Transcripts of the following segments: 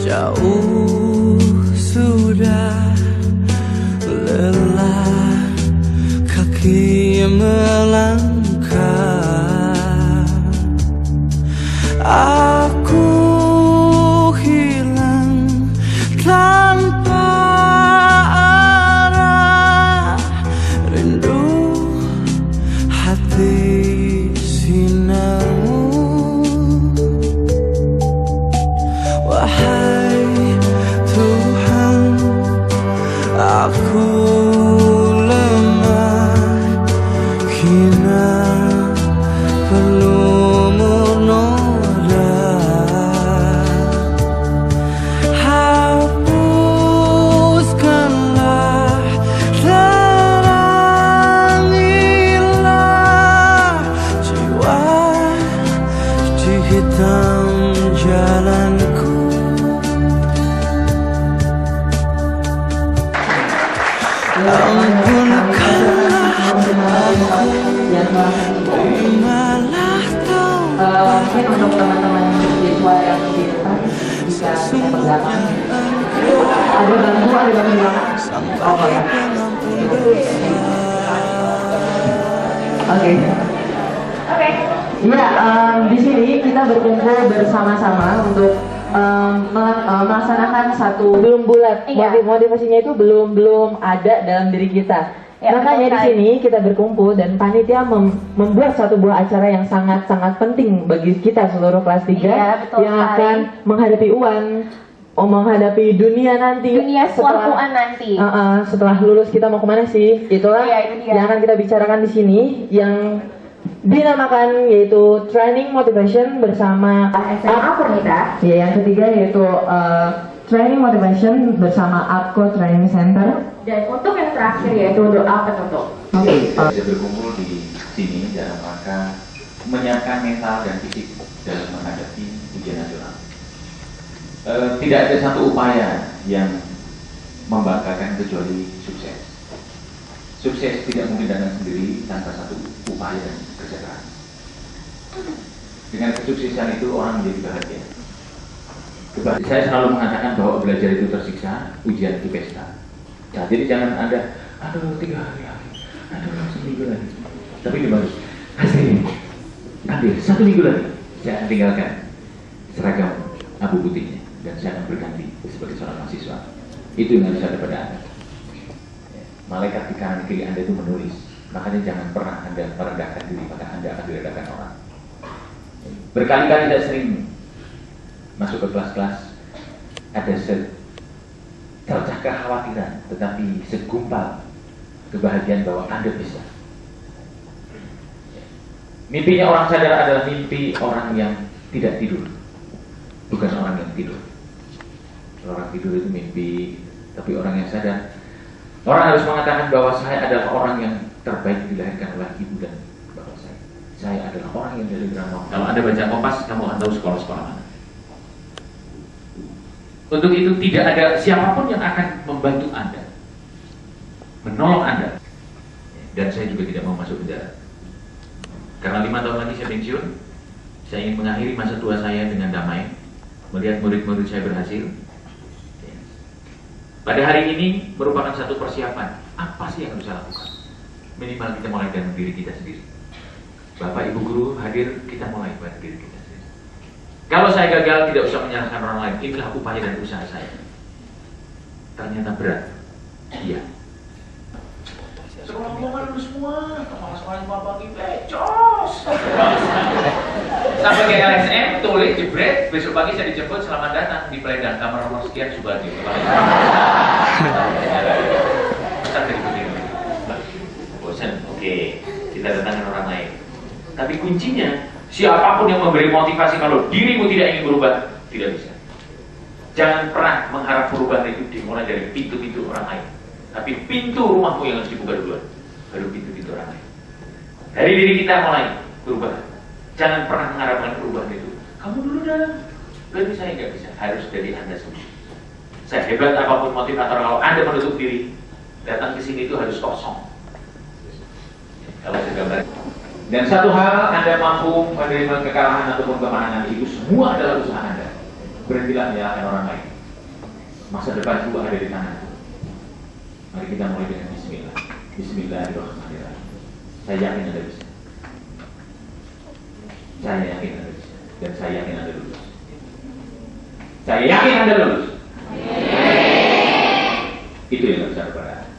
Jauh sudah lelah kaki melangkah, aku hilang tanpa arah, rindu hati sinarmu. Wahai Tuhan, aku lemah, hina, pelumur noda. Hapuskanlah, terangilah jiwa di hitam jalanku. Ampunkanlah aku, terimalah taubat. Mungkin untuk teman-teman siswa yang di depan bisa ke belakang. Ada bangku di belakang. Oh ya. Oke. Ya, di sini kita berkumpul bersama-sama untuk melaksanakan satu belum bulat. Motivasinya itu belum ada dalam diri kita. Makanya di sini kita berkumpul dan panitia membuat satu buah acara yang sangat-sangat penting bagi kita seluruh kelas 3 yang akan menghadapi UAN, menghadapi dunia nanti. Dunia setelah UAN nanti. Setelah lulus kita mau kemana sih? Itulah yang akan kita bicarakan di sini, yang dinamakan yaitu Training Motivation bersama SMA Pernita. Ya, yang ketiga yaitu Training Motivation bersama APCO Training Center. Dan untuk yang terakhir yaitu doa penutup. Kita bisa berkumpul di sini dalam rangka menyiapkan mental dan fisik dalam menghadapi ujian nasional. Tidak ada satu upaya yang membanggakan kecuali sukses. Sukses tidak mungkin datang sendiri tanpa satu upaya dan kerja keras. Dengan kesuksesan itu orang menjadi bahagia. Saya selalu mengatakan bahwa belajar itu tersiksa, ujian itu pesta. Nah, jadi jangan Anda, aduh 3 hari lagi, aduh 1 minggu lagi. Tapi ini bagus, hasilnya ambil 1 minggu lagi. Saya akan tinggalkan seragam abu putihnya dan saya akan berganti sebagai seorang mahasiswa. Itu yang harus ada pada Anda. Malaikat di kanan kiri Anda itu menulis. Makanya jangan pernah Anda merendahkan diri, maka Anda akan direndahkan orang. Berkali-kali saya sering masuk ke kelas-kelas, ada tercah kekhawatiran, tetapi segumpal kebahagiaan bahwa Anda bisa. Mimpinya orang sadar adalah mimpi orang yang tidak tidur, bukan orang yang tidur. Orang tidur itu mimpi, tapi orang yang sadar, orang harus mengatakan bahwa saya adalah orang yang terbaik dilahirkan oleh ibu dan bapak saya. Saya adalah orang yang dari Rama. Kalau Anda baca Kompas, kamu akan tahu sekolah-sekolah mana. Untuk itu tidak ada siapapun yang akan membantu Anda, menolong Anda. Dan saya juga tidak mau masuk penjara. Karena 5 tahun lagi saya pensiun, saya ingin mengakhiri masa tua saya dengan damai, melihat murid-murid saya berhasil. Pada hari ini merupakan satu persiapan. Apa sih yang harus saya lakukan? Minimal kita mulai dari diri kita sendiri. Bapak Ibu Guru hadir, kita mulai dari diri kita. Kalau saya gagal, tidak usah menyalahkan orang lain. Inilah upaya dan usaha saya. Ternyata berat. Iya. Sekolah-sekolah lu semua, kepala sekolah cuma pagi pecos. Sampai ke LSM, tulis, jebret, besok pagi saya dijemput, selamat datang di pelayanan kamar nomor sekian Subadi. Pesan dari begini. Bosan, oke, kita datangkan orang lain. Tapi kuncinya, siapapun yang memberi motivasi kalau dirimu tidak ingin berubah, tidak bisa. Jangan pernah mengharap perubahan itu dimulai dari pintu-pintu orang lain. Tapi pintu rumahmu yang harus dibuka duluan, baru pintu-pintu orang lain. Dari diri kita mulai berubah. Jangan pernah mengharapkan perubahan itu. Kamu dulu dah, berarti saya nggak bisa. Harus dari Anda sendiri. Saya hebat apapun motivator, kalau Anda menutup diri, datang ke sini itu harus kosong. Kalau saya gambar. Dan satu hal, Anda mampu menerima kekalahan ataupun kemenangan itu semua adalah usaha Anda. Berhentilah menyalahkan orang lain. Masa depan juga ada di tangan. Mari kita mulai dengan Bismillah. Bismillahirrahmanirrahim. Saya yakin Anda bisa. Saya yakin Anda bisa. Dan saya yakin Anda lulus. Saya yakin Anda lulus. Itu yang besar kepada Anda.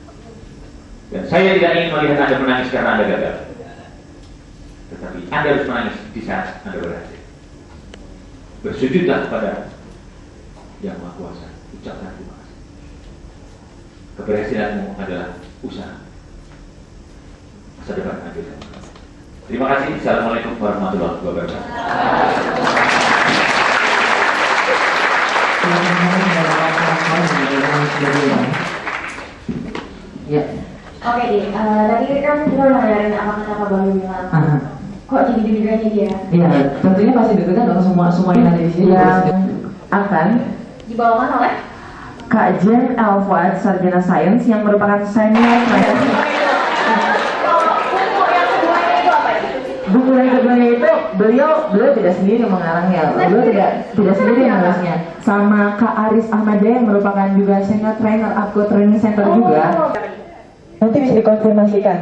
Dan saya tidak ingin melihat Anda menangis karena Anda gagal. Tetapi Anda harus menangis di saat Anda berhasil. Bersujudlah kepada Yang Maha Kuasa. Ucapkan terima kasih. Keberhasilanmu adalah usaha. Masa depan Anda. Terima kasih. Assalamualaikum warahmatullahi wabarakatuh. Ya. Oke, tadi kan kita udah dengerin apa kata Kak Bayu bilang. Kok jadi deg-degannya dia? Iya, tentunya pasti deg-degan dong semua yang ada di sini. Akan Dibawakan oleh Kak Jen L. Fuad, sarjana sains yang merupakan senior buku yang keduanya itu beliau tidak sendiri mengarangnya, beliau tidak sendiri menulisnya, sama Kak Aris Ahmadiyah yang merupakan juga senior trainer Upco Training Center juga. Nanti bisa dikonfirmasikan.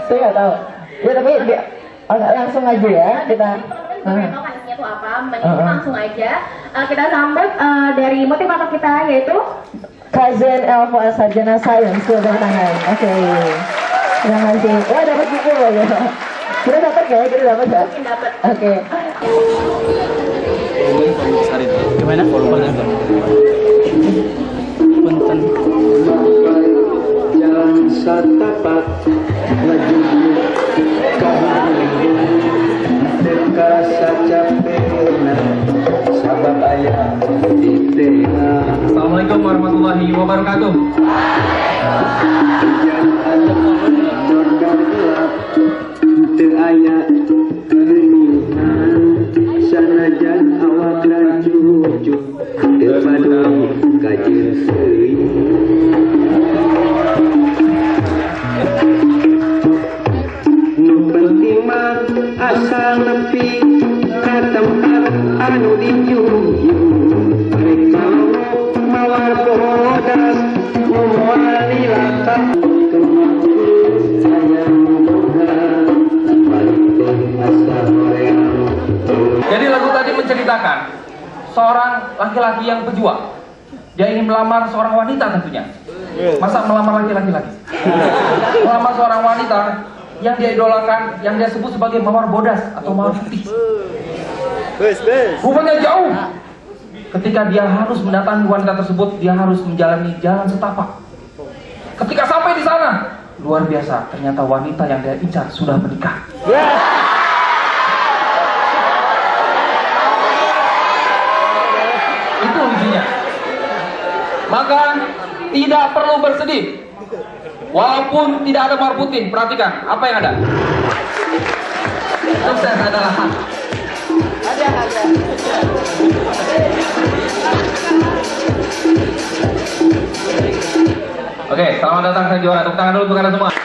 Saya nggak tahu. Ya tapi langsung aja ya kita. Isinya tuh apa? Langsung aja kita sambut dari motivator kita yaitu Kak Zen Elva, sarjana sains, tepuk tangan. Oke. Terima kasih. Wah, dapat buku loh ya. Kita dapat ya? Kita dapat ya? dapat. Oke. Gimana? Punten. Jalan satapak ngejujur kahubung teka sacapena sabab ayah itena. Assalamualaikum warahmatullahi wabarakatuh. Hujan ada nordar gelap teu aya keningan sanajan awak rajujuk teu paduli kajir seuing. Nu penting mah asal nepi ka tempat anu dijunjung mereka mawar bodas muali latak kemakhluk sayang boga balik asal horeang. Jadi lagu tadi menceritakan seorang laki-laki yang pejuang. Dia ingin melamar seorang wanita tentunya. Masa melamar laki-laki lagi? Melamar seorang wanita yang dia idolakan, yang dia sebut sebagai mawar bodas atau mawar putih. Rupanya jauh. Ketika dia harus mendatangi wanita tersebut, dia harus menjalani jalan setapak. Ketika sampai di sana, luar biasa, ternyata wanita yang dia incar sudah menikah. Itu intinya. Maka tidak perlu bersedih. Walaupun tidak ada mawar putih, perhatikan apa yang ada. Sukses adalah hak. Oke, selamat datang sang juara. Tepuk tangan dulu untuk Anda semua.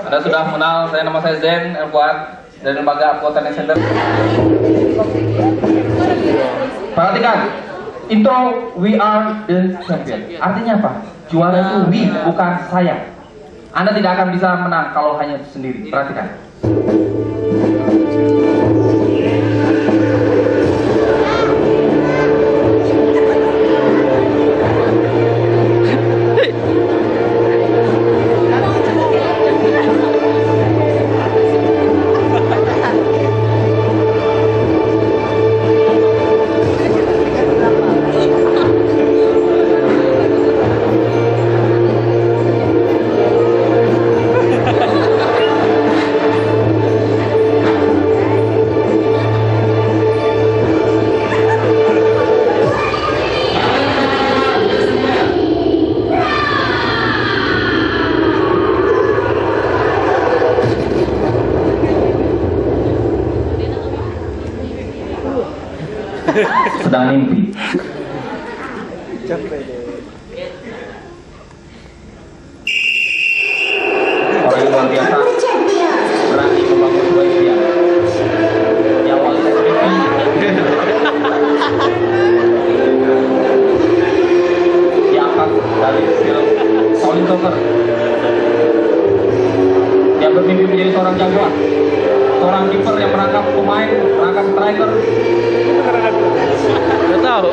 Anda sudah mengenal, nama saya Zen Elfuad dari lembaga Upco Training Center. Perhatikan, intro we are the champion. Artinya apa? Juara itu we, bukan saya. Anda tidak akan bisa menang kalau hanya sendiri. Perhatikan. Sedang mimpi. Orang Lagi luar biasa, berani membangun sebuah impian. Yang awalnya mimpi diangkat dari film Shaolin Soccer. Dia bermimpi menjadi seorang jagoan, seorang kiper yang merangkap pemain, merangkap striker. Gak tahu.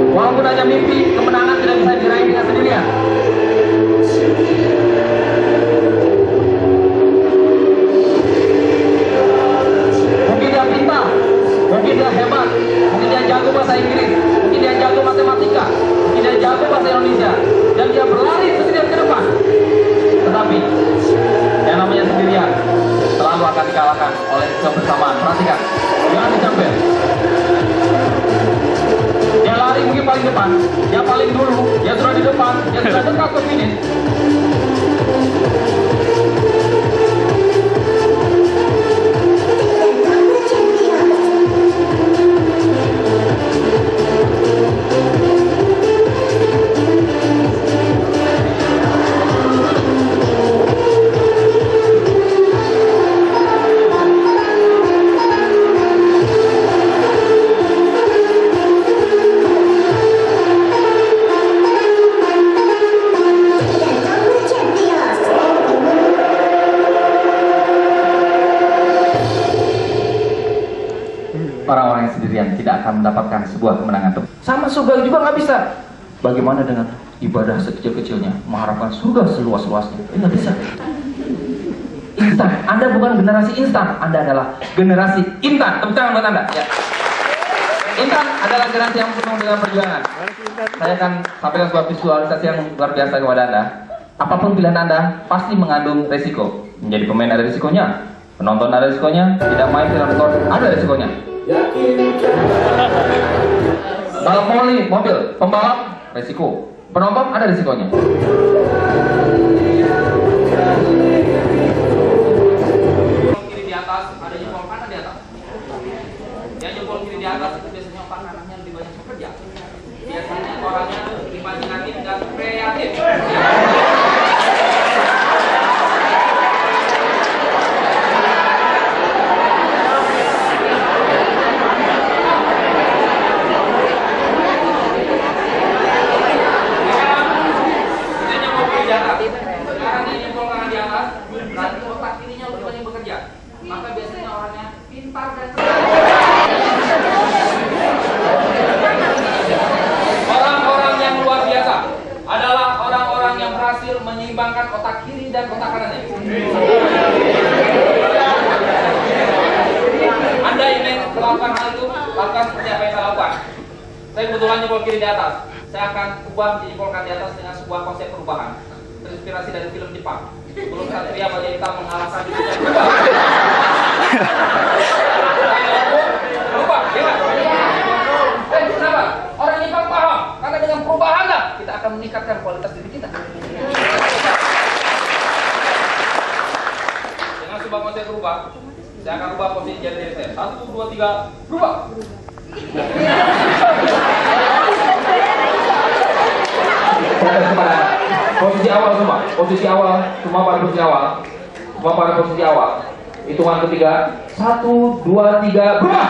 Walaupun hanya mimpi, kemenangan tidak bisa diraih dengan sendirian. Mungkin dia pintar, mungkin dia hebat, mungkin dia jago bahasa Inggris, mungkin dia jago matematika, mungkin dia jago bahasa Indonesia, dan dia berlari sendirian ke depan. Tetapi yang namanya sendirian selalu akan dikalahkan oleh kebersamaan. Perhatikan, jangan dicampur. Dia lari mungkin paling depan, dia paling dulu, dia sudah di depan, dia sudah dekat ke finish. Orang-orang yang sendirian tidak akan mendapatkan sebuah kemenangan. Sama surga juga nggak bisa. Bagaimana dengan ibadah sekecil-kecilnya, mengharapkan surga seluas-luasnya? Nggak bisa. Instan. Anda bukan generasi instan, Anda adalah generasi intan. Tepuk tangan buat Anda. Ya. Intan adalah generasi yang penuh dengan perjuangan. Saya akan sampaikan sebuah visualisasi yang luar biasa kepada Anda. Apapun pilihan Anda pasti mengandung resiko. Menjadi pemain ada resikonya, penonton ada resikonya, tidak main tidak nonton ada resikonya. Balap mobil, pembalap resiko, penonton ada resikonya. Kiri di atas, ada jempol kanan di atas. Yang jempol kiri di atas itu biasanya otak kanannya lebih banyak bekerja. Biasanya orangnya imajinatif dan kreatif. Maka biasanya orangnya pintar dan orang-orang yang luar biasa adalah orang-orang yang berhasil menyeimbangkan otak kiri dan otak kanannya. Anda ingin melakukan hal itu, lakukan seperti apa yang saya lakukan. Saya kebetulan jempol kiri di atas. Saya akan ubah menjadi jempolkan di atas dengan sebuah konsep perubahan. Terinspirasi dari film Jepang. Belum Satria Baja Hitam mengalahkan dunia berubah. Berubah, ya kan? Kenapa? Orang Jepang paham, karena dengan perubahan lah kita akan meningkatkan kualitas diri kita. Dengan sebuah konsep berubah, saya akan ubah posisi jari diri saya. 1, 2, 3, berubah. Protes kepada Posisi awal semua, posisi awal, semua pada posisi awal, semua pada posisi awal. Hitungan ketiga, 1, 2, 3, berubah.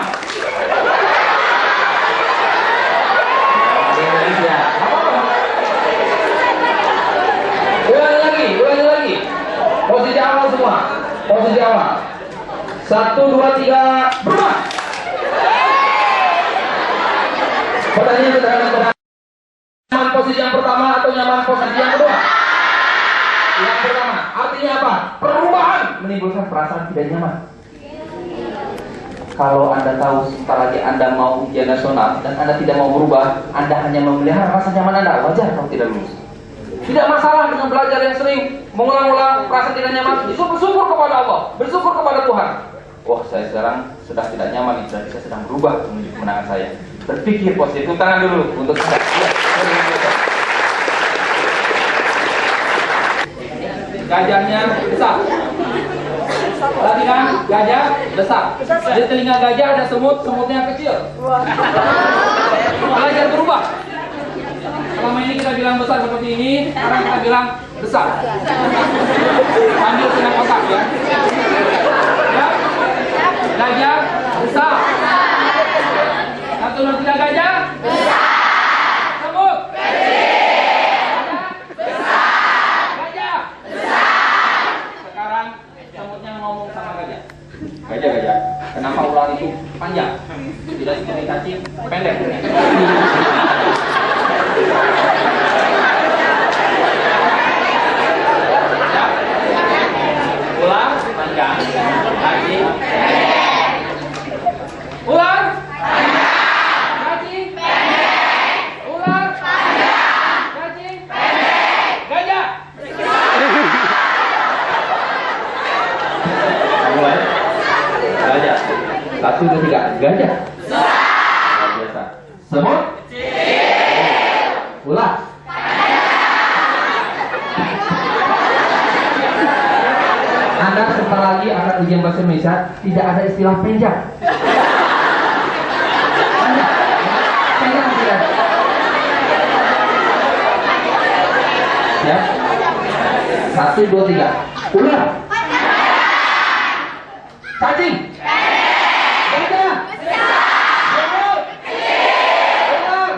Ulangi lagi. Posisi awal semua, posisi awal. 1, 2, 3, berubah. Pertanyaan sederhana. Nyaman posisi yang pertama atau nyaman posisi yang kedua? Yang pertama, artinya apa? Perubahan menimbulkan perasaan tidak nyaman. Kalau Anda tahu sebentar lagi Anda mau ujian nasional dan Anda tidak mau berubah, Anda hanya memelihara rasa nyaman Anda, wajar kalau tidak lulus. Tidak masalah dengan belajar yang sering, mengulang-ulang perasaan tidak nyaman, justru bersyukur kepada Allah, bersyukur kepada Tuhan. Wah, saya sekarang sudah tidak nyaman, berarti saya sedang berubah menuju kemenangan saya. Berpikir positif, tangan dulu untuk saya. Gajahnya besar. Perhatikan, gajah besar. Di telinga gajah ada semut, semutnya kecil. Belajar berubah. Selama ini kita bilang besar seperti ini, sekarang kita bilang besar. Ambil senang otak ya. Ya. Gajah besar. 1, 2, 3 gajah. Besar. Semut. Gajah. Besar. Gajah. Besar. Sekarang semutnya ngomong sama gajah. Gajah. Kenapa ular itu panjang? Tidak seperti cacing, pendek. Ular panjang, cacing pendek. Ular panjang, cacing pendek. Ular panjang, cacing pendek. Gajah. Mulai. Gajah. 1, 2, 3. Gajah. Luar biasa. Semut. Ular. Anda sebentar lagi akan ujian bahasa Indonesia, tidak ada istilah penjang. Penjang tidak. Ya. 1, 2, 3. Ular. Cacing. Gajah. Semut. Ular.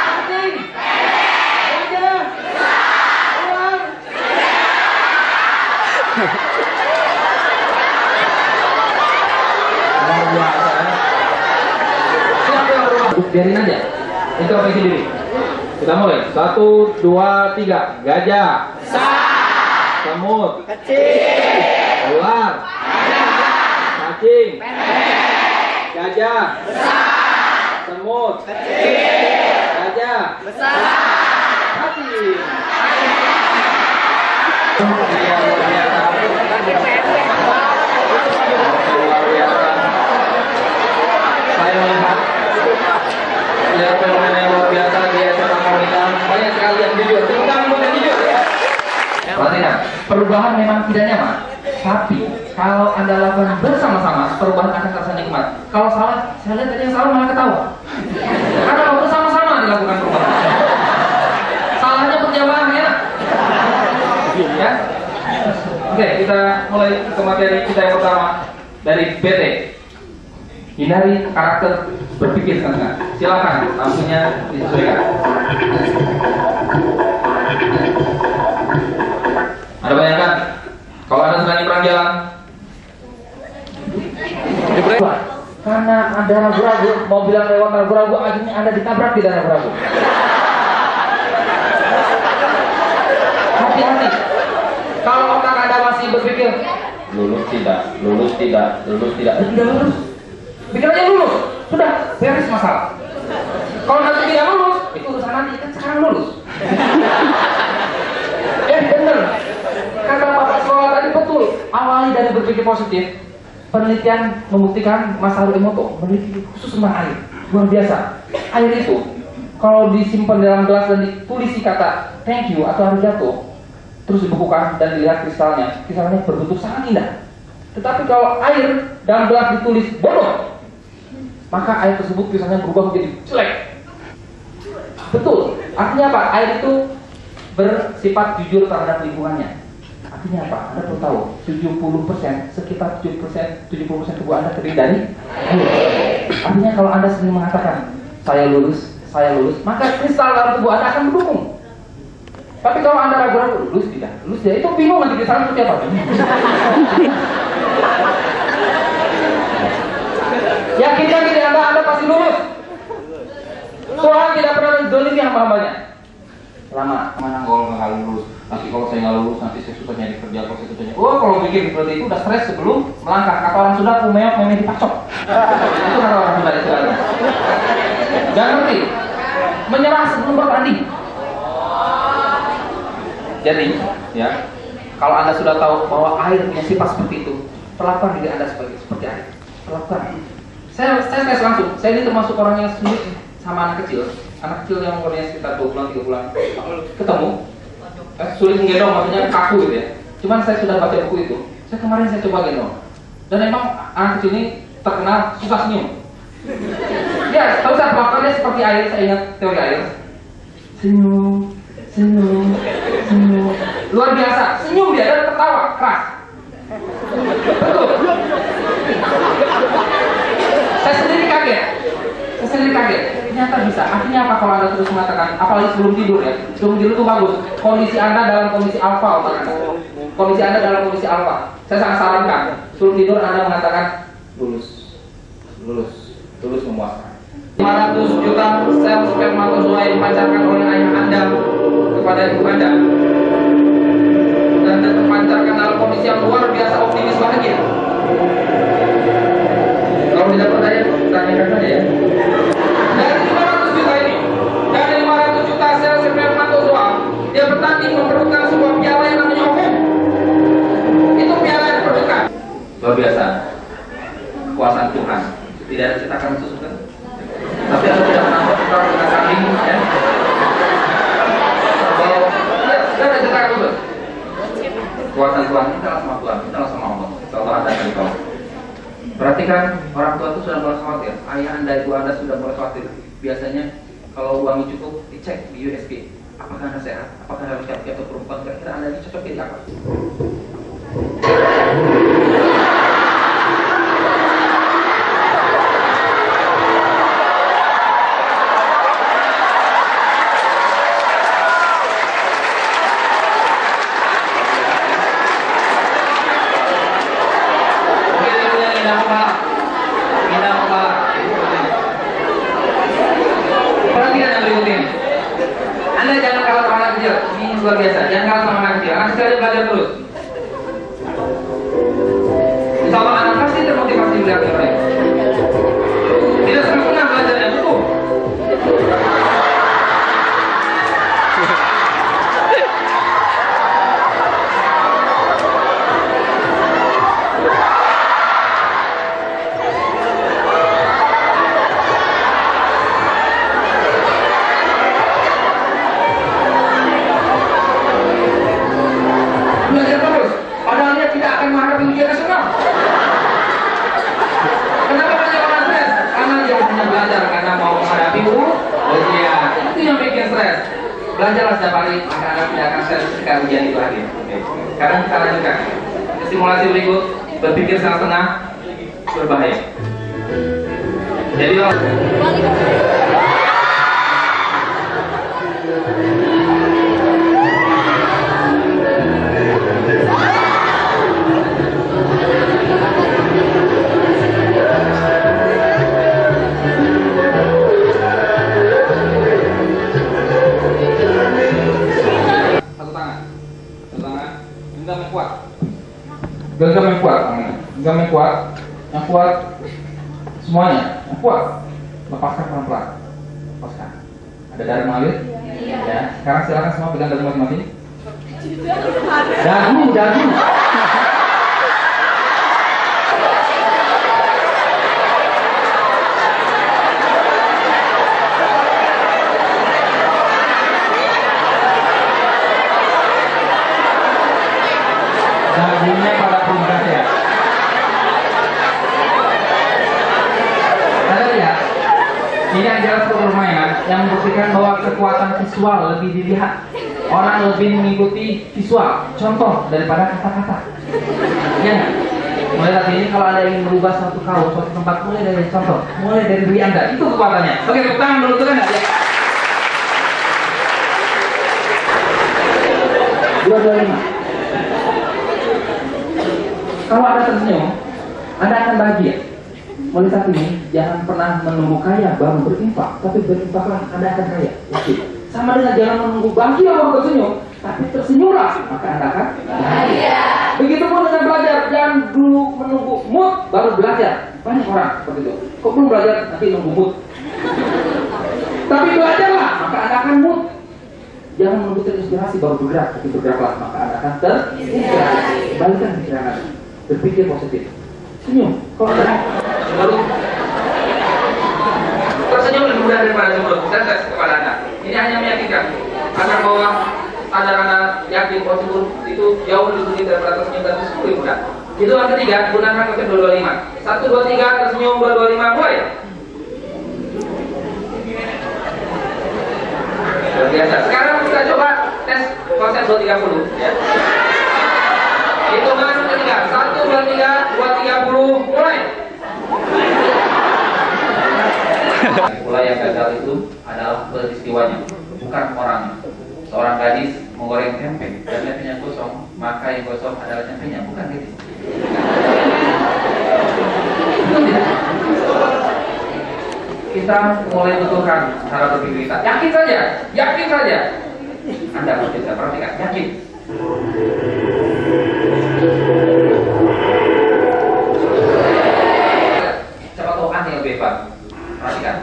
Cacing. Gajah. Ular. Luar biasa. Siapa yang berubah? Biarin aja. Introspeksi diri. Kita mulai. 1, 2, 3. Gajah. Semut. Ular. Cacing. Gajah. Semut. Gajah. Cacing. Luar biasa. Saya melihat fenomena yang luar biasa di SMA wanita. Banyak sekali yang jujur. Tentang bukan jujur. Perhatikan, perubahan memang tidak nyaman. Tapi kalau Anda lakukan bersama-sama, perubahan akan terasa nikmat. Kalau salah, saya lihat tadi yang salah malah ketawa. Karena kalau bersama-sama dilakukan perubahan. Salahnya berjamaah ya. Ya. Oke, kita mulai ke materi kita yang pertama dari BT. Hindari karakter berpikir setengah. Silakan, lampunya disesuaikan. Anda bayangkan, kalau Anda sedang nyebrang jalan, karena Anda ragu-ragu, mobil yang lewat ragu-ragu, akhirnya Anda ditabrak tidak ragu-ragu. Hati-hati. Kalau otak Anda masih berpikir lulus tidak, tidak lulus. Pikir aja lulus, sudah beres masalah. Kalau nanti tidak lulus, itu urusan nanti, kan sekarang lulus. Bener. Kata Bapak sekolah tadi betul. Awali dari berpikir positif. Penelitian membuktikan Mas Haru Emoto meneliti khusus tentang air. Luar biasa. Air itu kalau disimpan dalam gelas dan ditulis kata thank you atau arigato, terus dibekukan dan dilihat kristalnya berbentuk sangat indah. Tetapi kalau air dalam gelas ditulis bodoh, maka air tersebut kristalnya berubah menjadi jelek. Betul. Artinya apa? Air itu bersifat jujur terhadap lingkungannya. Artinya apa? Anda perlu tahu, 70%, sekitar 70% tubuh Anda terdiri dari air. Artinya kalau Anda sering mengatakan, saya lulus, maka kristal dalam tubuh Anda akan mendukung. Tapi kalau Anda ragu-ragu, lulus tidak, itu bingung nanti kristal seperti apa. Yakinkan diri Anda pasti lulus. Tuhan tidak pernah menzalimi hamba-hambanya. Lama menanggol nggak lulus. Nanti kalau saya nggak lulus, nanti saya susah nyari kerja. Kalau saya susah nyari, kalau mikir seperti itu udah stres sebelum melangkah. Kata orang Sunda, kumeok memang dipacok. Itu kata orang Sunda itu. Jangan ngerti. Menyerah sebelum bertanding. Jadi, ya, kalau Anda sudah tahu bahwa air punya sifat seperti itu, perlakukan diri Anda seperti air. Perlakukan. Saya tes langsung. Saya ini termasuk orang yang sulit sama anak kecil yang umurnya sekitar 2 bulan, 3 bulan. Ketemu, sulit menggendong, maksudnya kaku gitu ya. Cuman saya sudah baca buku itu. Kemarin saya coba gendong. Dan memang anak kecil ini terkenal susah senyum. Ya, tahu saya perlakuannya seperti air. Saya ingat teori air. Senyum. Luar biasa. Senyum dia dan tertawa keras. Betul. Saya sendiri kaget. Ternyata bisa. Artinya apa kalau Anda terus mengatakan, apalagi sebelum tidur ya. Sebelum tidur itu bagus. Kondisi Anda dalam kondisi alfa, kondisi Anda dalam kondisi alfa. Saya sangat sarankan. Sebelum tidur Anda mengatakan lulus memuaskan. 500 juta sel spermatozoa yang dipancarkan oleh ayah Anda kepada ibu Anda, dan terpancarkan dalam kondisi yang luar biasa optimis bahagia. Kalau tidak percaya, tanyakan saja ya. Dari 500 juta ini, dari 500 juta sel spermatozoa, dia bertanding memperebutkan sebuah piala yang namanya ovum. Itu piala yang diperebutkan. Luar biasa. Kuasaan Tuhan. Tidak ada cetakan susu kan? Tapi Anda tidak menambah kita dengan kambing ya. Tidak ada cetakan susu. Kuasaan Tuhan, kita sama Tuhan, kita sama Allah. Insya Anda akan tahu. Perhatikan, orang tua itu sudah mulai khawatir. Ayah Anda, ibu Anda sudah mulai khawatir. Biasanya kalau uangnya cukup, dicek di USG. Apakah Anda sehat? Apakah Anda laki-laki atau perempuan? Kira-kira Anda ini cocok jadi apa? Luar biasa, jangan kalah sama anak kecil. Anak kecil aja belajar terus. Insya Allah anak pasti termotivasi melihat yang lain. Tidak setengah belajarnya, betul. Belajarlah setiap hari, maka Anda tidak akan stres ketika ujian itu hadir. Sekarang kita lanjutkan. Simulasi berikut, berpikir setengah-setengah, berbahaya. Jadi genggam yang kuat, semuanya, yang kuat. Lepaskan pelan-pelan, lepaskan. Ada darah mengalir? Ya. Sekarang silakan semua pegang dagu masing-masing. Dagu. Dagunya pada puncak ya. Ini yang jelas permainan yang membuktikan bahwa kekuatan visual lebih dilihat orang lebih mengikuti visual, contoh daripada kata-kata. Ya nggak? Mulai saat ini kalau Anda ingin merubah suatu kaum, suatu tempat, mulai dari contoh, mulai dari diri Anda. Itu kekuatannya. Oke, tepuk tangan dulu, tekan nggak? Ya. 225. Kalau Anda tersenyum, Anda akan bahagia. Mulai saat ini, jangan pernah menunggu kaya baru berinfak, tapi berinfaklah, Anda akan kaya. Yakin. Sama dengan jangan menunggu bahagia baru tersenyum, tapi tersenyumlah, maka Anda akan bahagia. Begitupun dengan belajar, jangan dulu menunggu mood baru belajar. Banyak orang seperti itu. Kok belum belajar, nanti nunggu mood. Tapi belajarlah, maka Anda akan mood. Jangan menunggu terinspirasi baru bergerak, tapi bergeraklah, maka Anda akan terinspirasi. Kembalikan pikiran Anda, berpikir positif. Senyum, kalau Anda baru tersenyum lebih mudah daripada cemberut. Saya tes kepada Anda. Ini hanya meyakinkan agar bahwa sadar Anda yakin bahwa cemberut itu jauh lebih sulit daripada tersenyum, dan tersenyum lebih mudah. Itu yang ketiga, gunakan konsep 225. 1, 2, 3, tersenyum, 2, 2, 5, mulai. Luar biasa. Sekarang kita coba tes konsep 230 ya. Hitungan ketiga, 1, 2, 3, 2, 30, mulai. Pula yang gagal itu adalah peristiwanya, bukan orangnya. Seorang gadis menggoreng tempe dan tempenya gosong, maka yang gosong adalah tempenya, bukan gadis. Kita mulai betulkan cara berpikir kita. Yakin saja, yakin saja. Anda harus bisa perhatikan, yakin. Siapa tahu Anda yang lebih hebat. Perhatikan.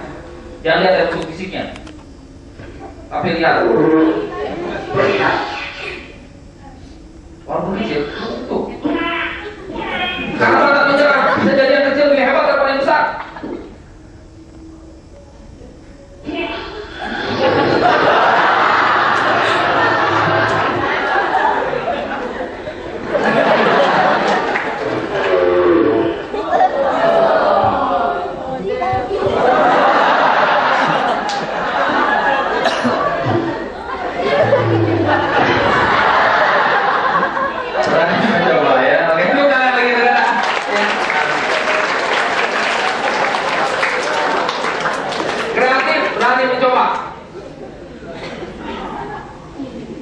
Jangan lihat dari bentuk fisiknya, tapi lihat. Walaupun kecil, tuh. Karena saat menyerah, bisa jadi yang kecil lebih hebat daripada yang besar.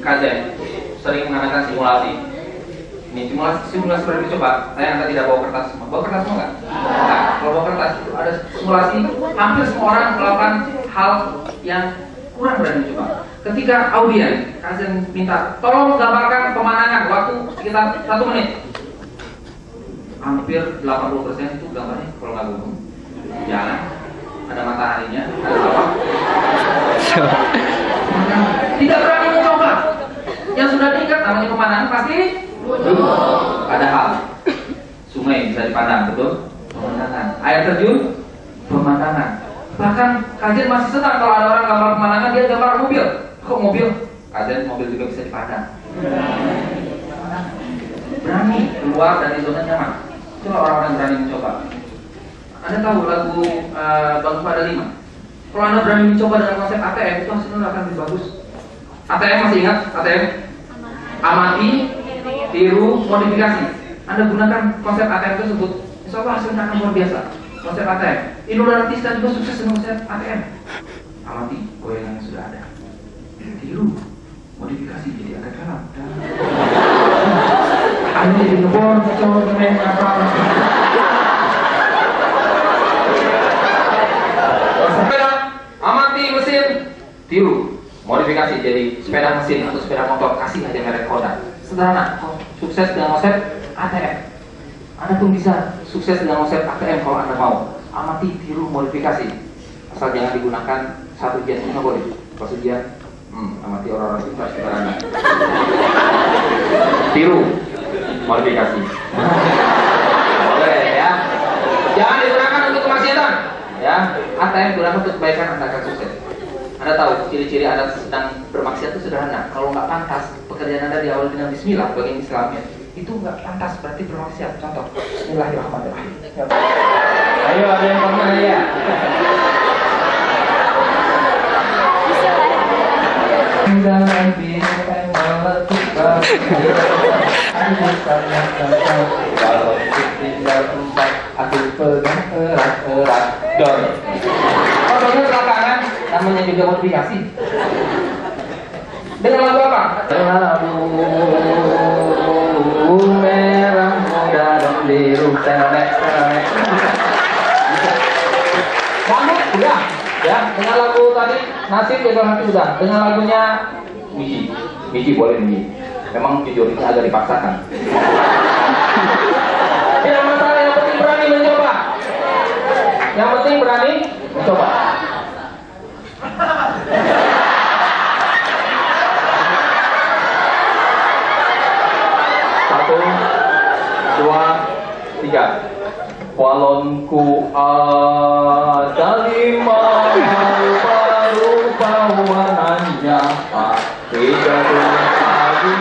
Kajen sering mengadakan simulasi. Ini simulasi baru dicoba. Saya anda tidak bawa kertas semua. Bawa kertas semua nggak? Nah, kalau bawa kertas itu ada simulasi. Hampir semua orang melakukan hal yang kurang berani dicoba. Ketika audien, Kajen minta tolong gambarkan pemandangan waktu sekitar 1 menit. Hampir 80% itu gambarnya kalau nggak gunung, jalan, ada mataharinya, ada apa? Tidak berani mencoba. Yang sudah diikat namanya pemandangan pasti padahal sungai bisa dipandang, betul? Pemandangan. Air terjun, pemandangan. Bahkan Kajen masih senang kalau ada orang gambar pemandangan, dia gambar mobil. Kok mobil? Kajen mobil juga bisa dipandang. Berani keluar dari zona nyaman. Itulah orang-orang berani mencoba. Anda tahu lagu Bangku Pada 5? Kalau Anda berani mencoba dengan konsep ATM, itu hasilnya akan lebih bagus. ATM masih ingat? ATM? Amati, tiru, modifikasi. Anda gunakan konsep ATM tersebut, insya Allah hasilnya akan luar biasa. Konsep ATM. Inul Daratista juga sukses dengan konsep ATM. Amati goyangan yang sudah ada. Tiru, modifikasi jadi agak dalam. Anda jadi ngebor, kacau, ngemen, apa. Amati mesin, tiru, modifikasi jadi sepeda mesin atau sepeda motor, kasih aja merek Honda. Sederhana, sukses dengan konsep ATM. Anda pun bisa sukses dengan konsep ATM kalau Anda mau. Amati, tiru, modifikasi. Asal jangan digunakan satu ujian, nggak boleh. Pas ujian, amati orang-orang itu harus Anda. Tiru, modifikasi. Boleh ya. Jangan digunakan untuk kemaksiatan. Ya, ATM gunakan untuk kebaikan, Anda akan sukses. Anda tahu ciri-ciri Anda sedang bermaksiat itu sederhana. Kalau nggak pantas, pekerjaan Anda diawali dengan Bismillah, bagian Islamnya itu nggak pantas, berarti bermaksiat. Contoh, Bismillahirrahmanirrahim. Ayo, ada yang pernah ya? udara biru yang meletup. Aku sangat cocok kalau tinggal tempat aku pegang erat-erat. Dor. Oh, dornya belakangan, namanya juga modifikasi. Dengan lagu apa? Lagu merah muda dan biru tenek. Kamu udah, ya. Dengan lagu tadi Nasib ya nanti udah. Dengan lagunya Miji boleh Miji. Memang jujur itu agak dipaksakan. Tidak masalah, yang penting berani mencoba. Yang penting berani mencoba. Satu, dua, tiga. Balonku ada 5 rupa-rupa warnanya. Tiga lagi.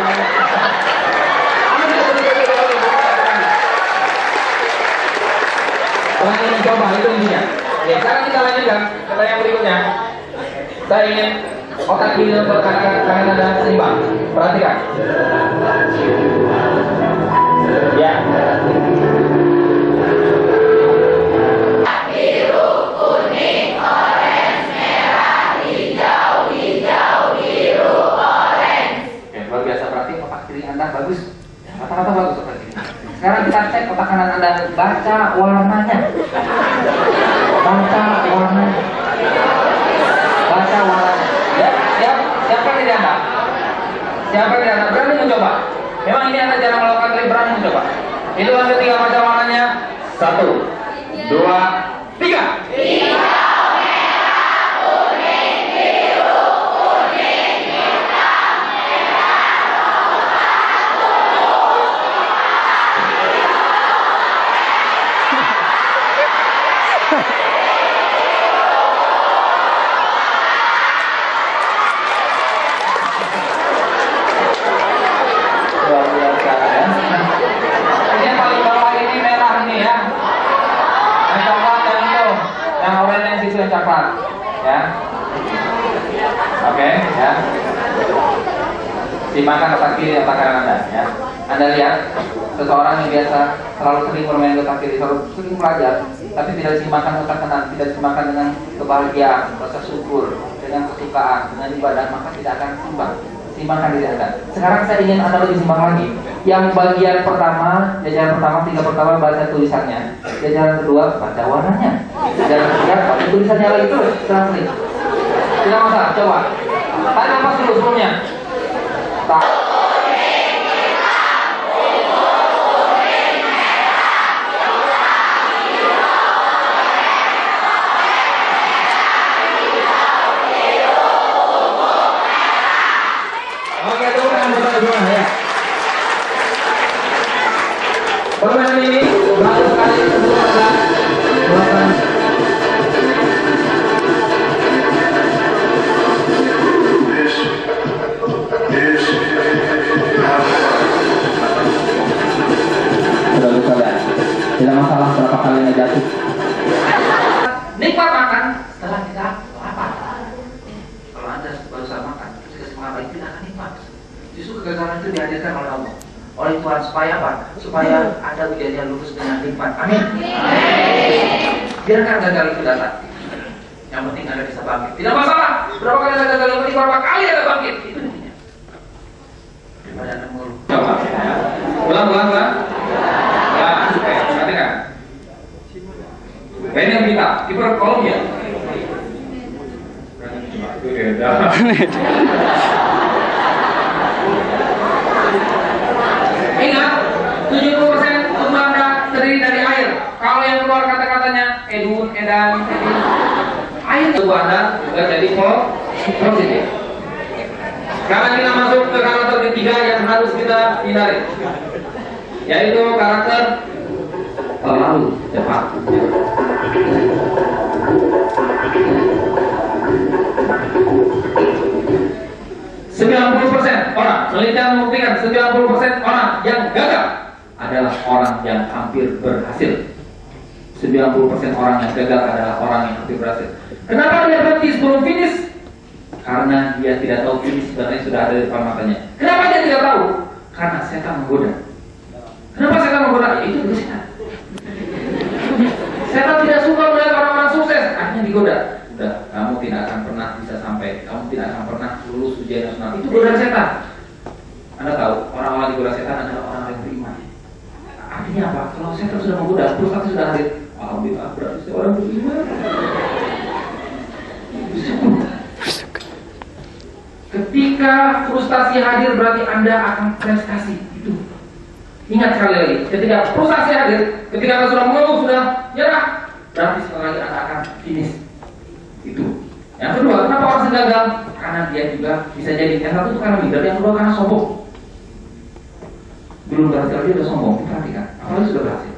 Berani mencoba, itu intinya. Oke, sekarang kita lanjutkan kata yang berikutnya. Saya ingin otak kiri dan otak kanan Anda seimbang. Perhatikan. Ya. Biru, kuning, orange, merah, hijau, biru, orange. Oke, luar biasa, berarti otak kiri Anda bagus. Rata-rata bagus otak kiri. Sekarang kita cek otak kanan Anda, baca warnanya. Baca warnanya. Baca warnanya. Ya, siapa yang tidak Anda? Siapa yang tidak Anda? Berani mencoba. Memang ini Anda jarang melakukan, tapi berani mencoba. Itu lanjut, tinggal baca warnanya. 1, 2, 3. Hijau, merah, kuning, biru, kuning, hitam, merah, luar biasa ya. Ini yang paling bawah ini merah ini ya. Yang coklat yang itu, yang oranye yang sisi yang coklat, ya. Oke, ya. Simakan otak kiri, otak kanan Anda, ya. Anda lihat seseorang yang biasa selalu sering bermain otak kiri, selalu sering belajar, tapi tidak simakan otak kanan, tidak simakan dengan kebahagiaan, rasa syukur, dengan kesukaan, dengan ibadah, maka tidak akan seimbang. Simakan diri Anda. Sekarang saya ingin Anda lebih simbang lagi. Yang bagian pertama, jajaran pertama, 3 pertama baca tulisannya. Jajaran kedua baca warnanya. Jajaran ketiga baca tulisannya lagi terus. Translate. Tidak masalah. Coba. Tarik nafas dulu sebelumnya. Tak. Oke, tepuk tangan buat semua ya. Permainan ini bagus sekali untuk Anda melakukan. Sudah bisa ya. Tidak masalah berapa kali Anda jatuh. Nikmat makan setelah kita lapar. Kalau Anda baru saja makan, terus makan tidak akan nikmat. Justru kegagalan itu dihadirkan oleh Allah, oleh Tuhan, supaya apa? Supaya Anda ujiannya lulus dengan nikmat. Amin. Biarkan gagal itu datang. Yang penting Anda bisa bangkit. Tidak masalah. Berapa kali Anda gagal, yang penting berapa kali Anda bangkit. Itu intinya. Daripada Anda mengeluh. Coba. Ulang. Ya, perhatikan. Ini yang kita. Kiper Kolombia. Ingat, 70% tubuh Anda terdiri dari air. Kalau yang keluar kata-katanya edun, edan, air tubuh Anda juga jadi positif. Sekarang kita masuk ke karakter ketiga yang harus kita hindari, yaitu karakter terlalu cepat. 90% orang, penelitian membuktikan 90% orang yang gagal adalah orang yang hampir berhasil. 90% orang yang gagal adalah orang yang hampir berhasil. Kenapa dia berhenti sebelum finish? Karena dia tidak tahu ini sebenarnya sudah ada di depan matanya. Kenapa dia tidak tahu? Karena setan menggoda. Kenapa setan menggoda? Ya, itu juga setan. Setan tidak suka melihat orang-orang sukses, akhirnya digoda. Udah, kamu tidak akan pernah bisa sampai, kamu tidak akan pernah lulus ujian nasional. Itu godaan setan. Anda tahu, orang-orang digoda setan adalah orang yang beriman. Artinya apa? Kalau setan sudah menggoda, frustasi sudah hadir. Alhamdulillah, berarti orang beriman. Ketika frustasi hadir berarti Anda akan prestasi. Itu. Ingat sekali lagi, ketika frustasi hadir, ketika Anda sudah mengeluh, sudah nyerah, berarti sekali lagi Anda akan finish. Itu. Yang kedua, kenapa orang gagal? Karena dia juga bisa jadi yang satu itu karena minder, yang kedua karena sombong. Belum berhasil dia sudah sombong, perhatikan. Apalagi sudah berhasil.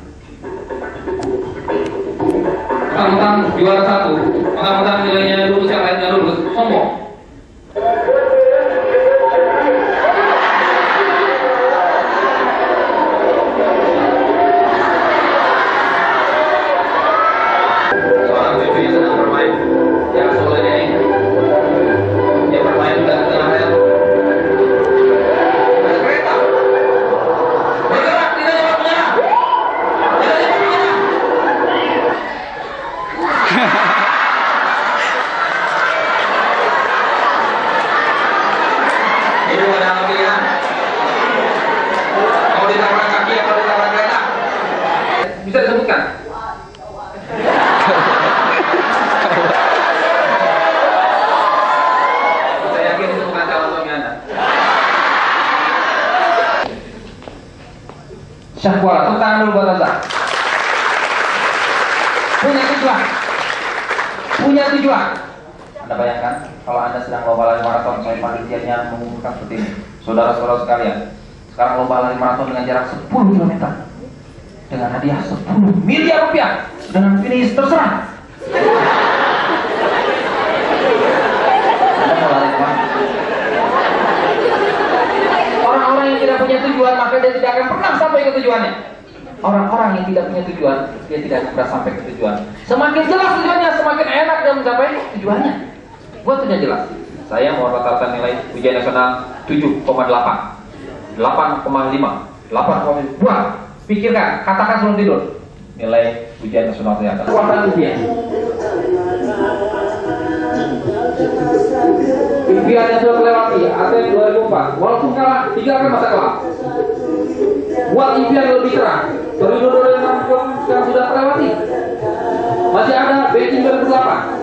Mentang-mentang juara satu, mentang-mentang nilainya lulus, yang lainnya lulus, sombong. Seorang cucu yang sedang bermain, yang sebenarnya ini, dia bermain di tengah rel. Ada kereta, bergerak, tidak dapat menyerah, tidak dapat menyerah. Itu ada pilihan. Mau ditabrak kaki atau ditabrak kereta? Bisa disebutkan? Saya yakin itu bukan calon suami Anda. Syahwala, tepuk tangan dulu buat Azza. Punya tujuan. Punya tujuan. Anda bayangkan kalau Anda sedang lomba lari maraton, saya panitianya mengumumkan seperti ini. Saudara-saudara sekalian, sekarang lomba lari maraton dengan jarak 10 km dengan hadiah 10 miliar rupiah dengan finish terserah. Anda mau lari kemana? Orang-orang yang tidak punya tujuan maka dia tidak akan pernah sampai ke tujuannya. Orang-orang yang tidak punya tujuan dia tidak akan pernah sampai ke tujuan. Semakin jelas tujuannya, semakin enak dia mencapai tujuannya. Buat tidak jelas. Saya mau rata-rata nilai ujian nasional 7,8, 8,5, 8,5. Buat, pikirkan, katakan sebelum tidur. Nilai ujian nasional saya akan. Kekuatan ujian. Impian yang sudah terlewati, ATM 2004. Walaupun kalah, tinggalkan masa kelam. Buat impian yang lebih terang. Periode 2006 sekarang sudah terlewati. Masih ada Beijing 2008.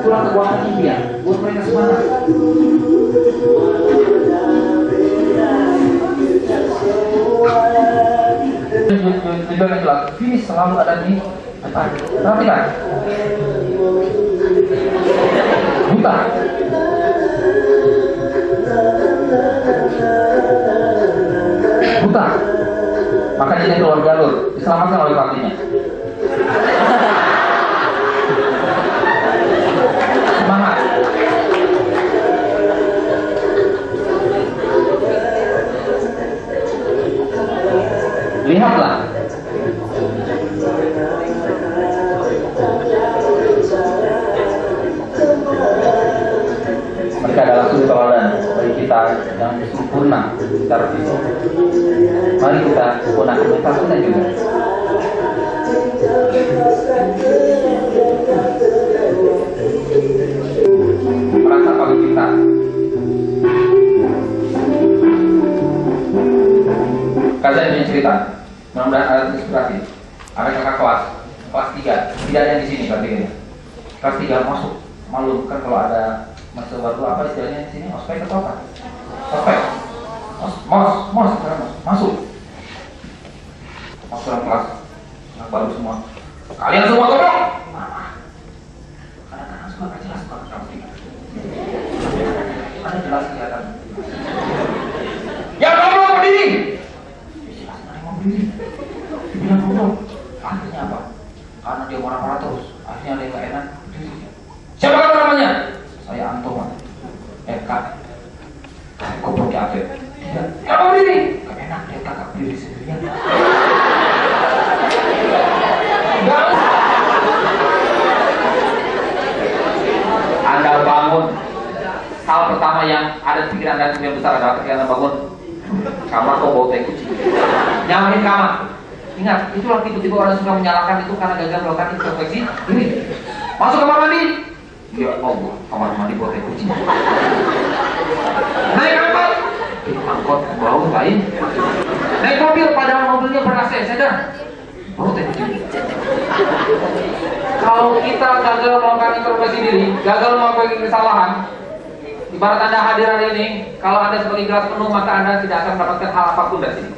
Kurang kekuatan impian. Buat mereka semangat. Tujuan jelas. Finish selalu ada di depan. Perhatikan. Buta. Buta. Makanya dia keluar jalur, diselamatkan oleh partinya. Semangat. Lihatlah. Mereka adalah suri tauladan bagi kita yang sempurna secara fisik. Mari kita gunakan mental kita juga. Merasa paling pintar. Kalian punya cerita, mudah-mudahan ada inspirasi. Ada kakak kelas 3, tidak ada yang di sini kelas 3 masuk. Malu kan kalau ada masuk baru apa istilahnya di sini, ospek atau apa? Ospek. Mos, masuk dalam kelas, anak baru semua. Kalian semua tolong. Kadang-kadang suka gak jelas kalau kelas 3. Ada jelas kelihatan. Ya ngobrol berdiri. Jelas nggak mau berdiri. Dibilang ngobrol. Akhirnya apa? Karena dia marah-marah terus. Akhirnya dia nggak enak. Siapa kamu namanya? Saya Anton. Kak. Kok pergi atlet? Dia mau berdiri. Gak enak dia kakak berdiri sendirian. Anda bangun ada pikiran dan yang besar, ada pikiran bangun kamar kok bau teh kucing, nyalahin kamar. Ingat, itulah tipe-tipe orang yang suka menyalahkan itu karena gagal melakukan introspeksi diri. Masuk kamar mandi, ya Allah, kamar mandi bau teh kucing. Naik angkot bau lain. Naik mobil, padahal mobilnya ber-AC, sadar bau teh kucing. Kalau kita gagal melakukan introspeksi diri, gagal melakukan kesalahan, ibarat Anda hadir hari ini, kalau Anda sebagai gelas penuh, maka Anda tidak akan mendapatkan hal apapun dari sini.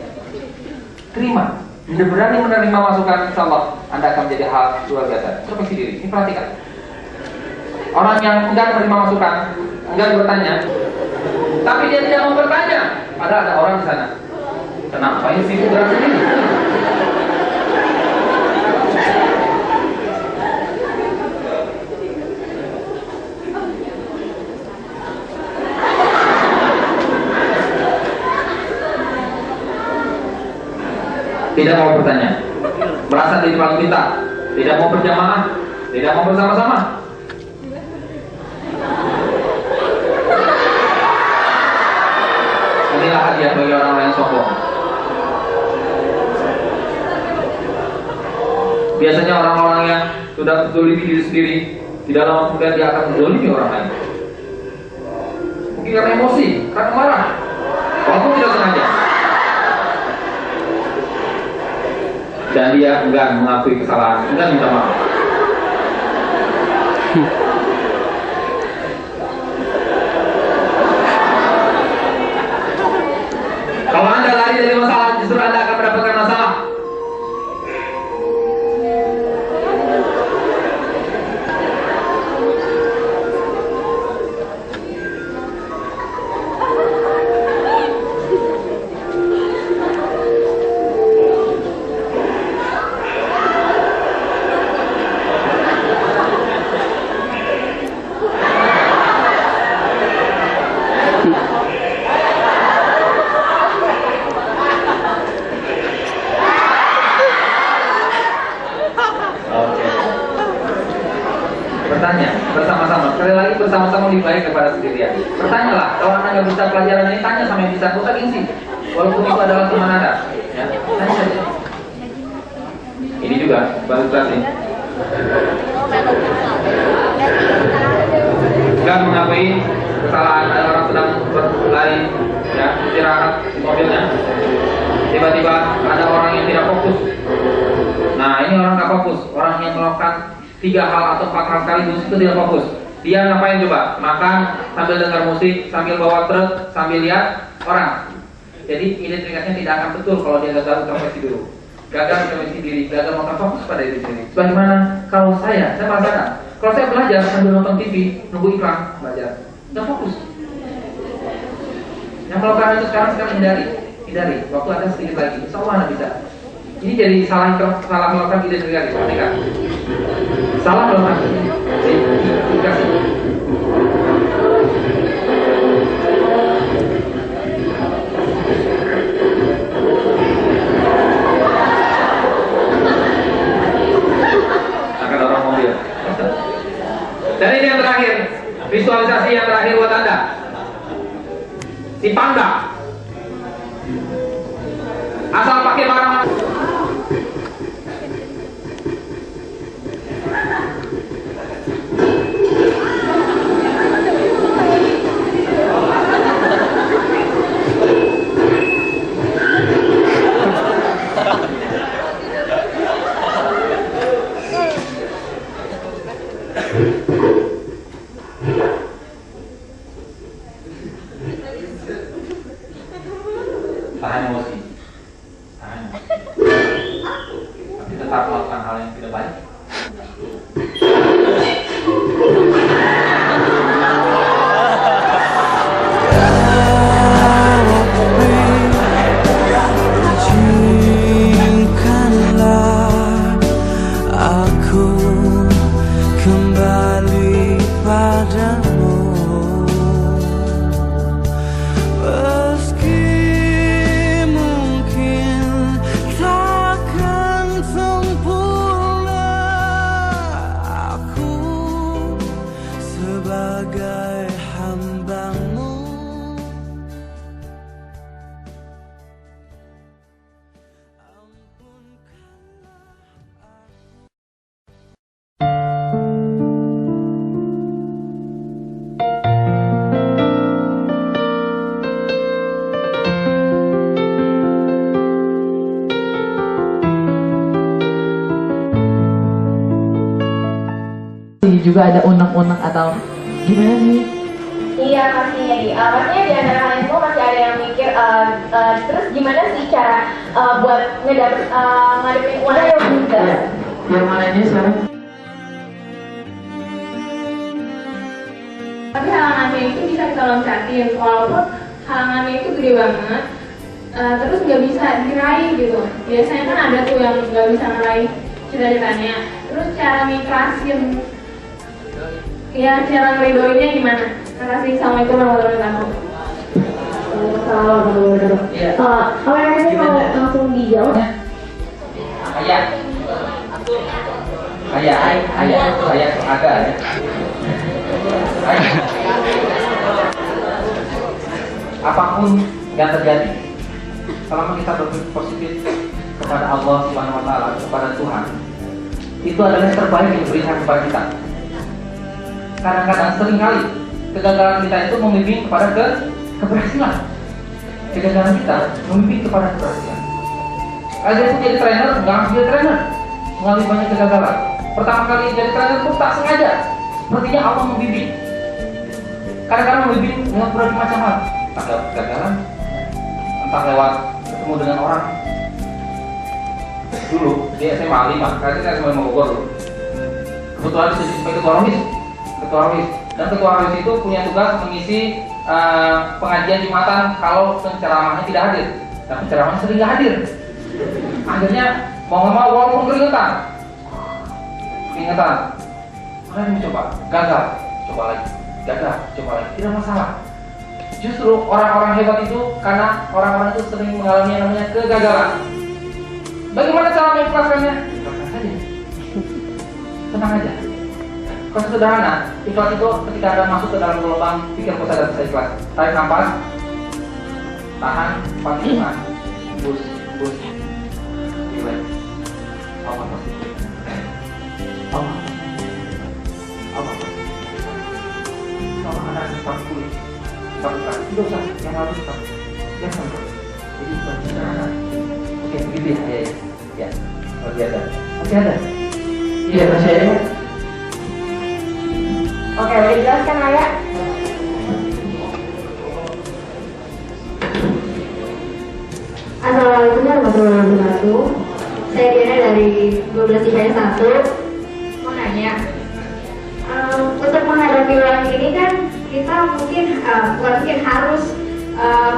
Terima, tidak berani menerima masukan, insya Allah Anda akan menjadi hal luar biasa. Introspeksi diri, ini perhatikan. Orang yang enggan menerima masukan, enggan bertanya, tapi dia tidak mau bertanya, padahal ada orang di sana. Kenapa ini sibuk gerak sendiri? Tidak mau bertanya, merasa diri paling pintar, tidak mau berjamaah, tidak mau bersama-sama. Inilah hadiah bagi orang-orang yang sombong. Biasanya orang-orang yang sudah menzolimi diri sendiri, tidak lama kemudian dia akan menzolimi orang lain. Mungkin karena emosi, karena marah, walaupun tidak sengaja. Dan dia enggan mengakui kesalahan, enggan minta maaf. Kalau Anda lari dari masalah, justru Anda akan mendapatkan masalah. Bertanya bersama-sama, sekali lagi bersama-sama lebih baik daripada sendirian. Bertanyalah, kalau Anda nggak bisa pelajaran ini, tanya sama yang bisa, nggak usah gengsi. Walaupun itu adalah teman Anda, ya, tanya saja. Ini juga bagus sekali. Nggak mengakui kesalahan, ada orang sedang berlari, ya, istirahat di mobilnya. Tiba-tiba ada orang yang tidak fokus. Nah, ini orang nggak fokus, orang yang melakukan 3 hal atau 4 hal sekaligus itu tidak fokus. Dia ngapain coba? Makan sambil dengar musik, sambil bawa truk, sambil lihat orang. Jadi identitasnya tidak akan betul kalau dia gagal introspeksi dulu. Gagal introspeksi diri, gagal melakukan fokus pada diri sendiri. Bagaimana kalau saya merasakan, kalau saya belajar sambil nonton TV, nunggu iklan, belajar, nggak fokus. Yang melakukan itu sekarang hindari. Waktu Anda sedikit lagi, insya Allah Anda bisa. Ini jadi salah melakukan identifikasi, perhatikan. Salah melakukan identifikasi. Akan orang mobil. Dan ini yang terakhir, visualisasi yang terakhir buat Anda. Si panda. Asal pakai barang. juga ada unek-unek atau gimana nih? Iya pastinya di, pastinya di antara kalian semua masih ada yang mikir terus gimana sih cara buat ngadepin uang yang bisa. Yang mana ini sekarang? Tapi halangannya itu bisa kita loncatin, walaupun halangannya itu gede banget, terus nggak bisa diraih gitu. Biasanya kan ada tuh yang nggak bisa ngeraih cita-citanya. Terus cara mikrasin, ya cara ngeridoinnya gimana? Makasih, assalamualaikum warahmatullahi wabarakatuh. Kalau yang ini mau langsung dijawab? Ayah ada ya. Apapun yang terjadi, selama kita berpikir positif kepada Allah Subhanahu Wa Taala, kepada Tuhan, itu adalah yang terbaik yang diberikan kepada kita. Kadang-kadang seringkali kegagalan kita itu membimbing kepada keberhasilan. Kegagalan kita membimbing kepada keberhasilan. Ada pun jadi trainer, nggak langsung jadi trainer, mengalami banyak kegagalan. Pertama kali jadi trainer pun tak sengaja, sepertinya Allah membimbing. Kadang-kadang membimbing dengan berbagai macam hal, entah lewat kegagalan, entah lewat ketemu dengan orang. Dulu di SMA 5, karena saya SMA Bogor dulu. Kebetulan bisa sebagai ketua rohis. Dan ketua rohis itu punya tugas mengisi pengajian Jumatan kalau penceramahnya tidak hadir. Dan penceramahnya sering tidak hadir. Akhirnya mau nggak mau walaupun keringetan, mana yang mencoba, gagal, coba lagi, tidak masalah. Justru orang-orang hebat itu karena orang-orang itu sering mengalami yang namanya kegagalan. Bagaimana cara mengikhlaskannya? Ikhlaskan saja, tenang aja. Kalau sederhana, ikhlas itu ketika Anda masuk ke dalam gelombang pikir saya bisa ikhlas. Tarik nafas, tahan, pantungan, bus, relax. Allah pasti. Allah pasti. Kalau Anda cepat pulih, lakukan. Tidak usah yang lalu cepat. Jangan sampai. Jadi bukan sederhana. Oke, begitu ya. Masih ada. Iya, masih ada. Oke, boleh dijelaskan Ayah? Assalamualaikum warahmatullahi wabarakatuh. Saya Diana dari 12 IPS 1. Mau nanya, untuk menghadapi ulang ini kan kita mungkin harus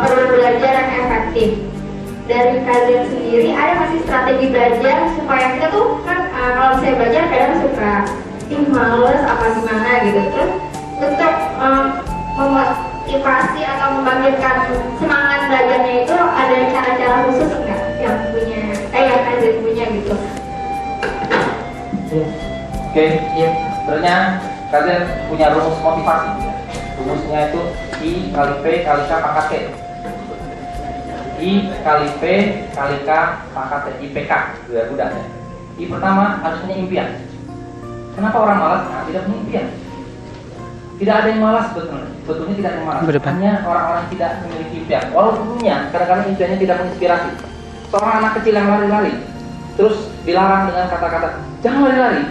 perlu belajar yang efektif. Dari kalian sendiri ada masih strategi belajar supaya kita tuh kan kalau saya belajar kadang suka males apa gimana gitu. Terus untuk memotivasi atau membangkitkan semangat belajarnya itu ada cara-cara khusus nggak yang kalian punya gitu? Oke, sebenarnya kalian punya rumus motivasi. Rumusnya itu I kali P kali K pangkat T. I kali P kali K pangkat T, IPK, budak ya. I pertama harus punya impian. Kenapa orang malas? Nah, tidak punya impian. Tidak ada yang malas sebetulnya tidak ada yang malas. Hanya orang-orang tidak memiliki impian. Walaupun punya, kadang-kadang impiannya tidak menginspirasi. Seorang anak kecil yang lari-lari, terus dilarang dengan kata-kata jangan lari-lari,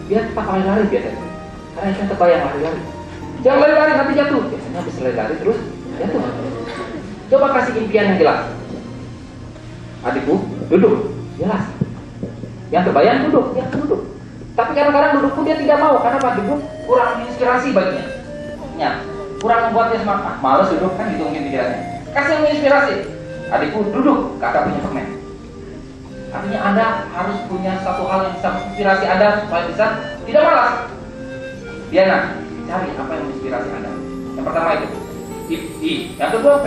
dia tetap lari-lari biasanya. Karena itu yang terbayang lari-lari. Jangan lari-lari nanti jatuh. Biasanya habis lari-lari terus jatuh. Coba kasih impian yang jelas. Adikku, duduk, jelas. Yang terbayang duduk, ya duduk. Tapi kadang-kadang duduk pun dia tidak mau, karena duduk kurang inspirasi baginya. Ya, kurang membuat dia semangat. Malas duduk kan gitu mungkin pikirannya. Kasih yang menginspirasi. Adikku duduk, kakak punya permen. Artinya Anda harus punya satu hal yang bisa menginspirasi Anda supaya bisa tidak malas. Diana, cari apa yang menginspirasi Anda. Yang pertama itu I. Yang kedua P.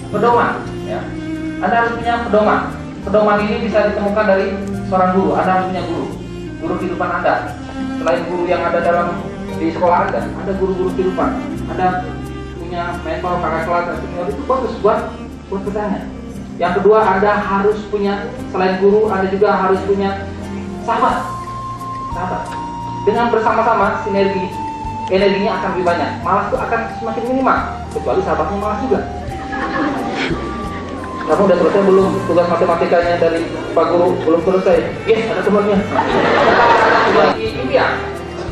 Pedoman. Ya. Anda harus punya pedoman. Pedoman ini bisa ditemukan dari seorang guru. Anda harus punya guru kehidupan Anda. Selain guru yang ada di sekolah Anda, ada guru-guru kehidupan. Anda punya mentor, kakak kelas, dan senior itu bagus buat bertanya. Yang kedua, Anda harus punya selain guru, Anda juga harus punya sahabat. Dengan bersama-sama sinergi, energinya akan lebih banyak. Malas itu akan semakin minimal, kecuali sahabatnya malas juga. Kamu udah selesai belum tugas matematikanya dari Pak Guru? Belum selesai. Yes, ada temannya. Lagi impian.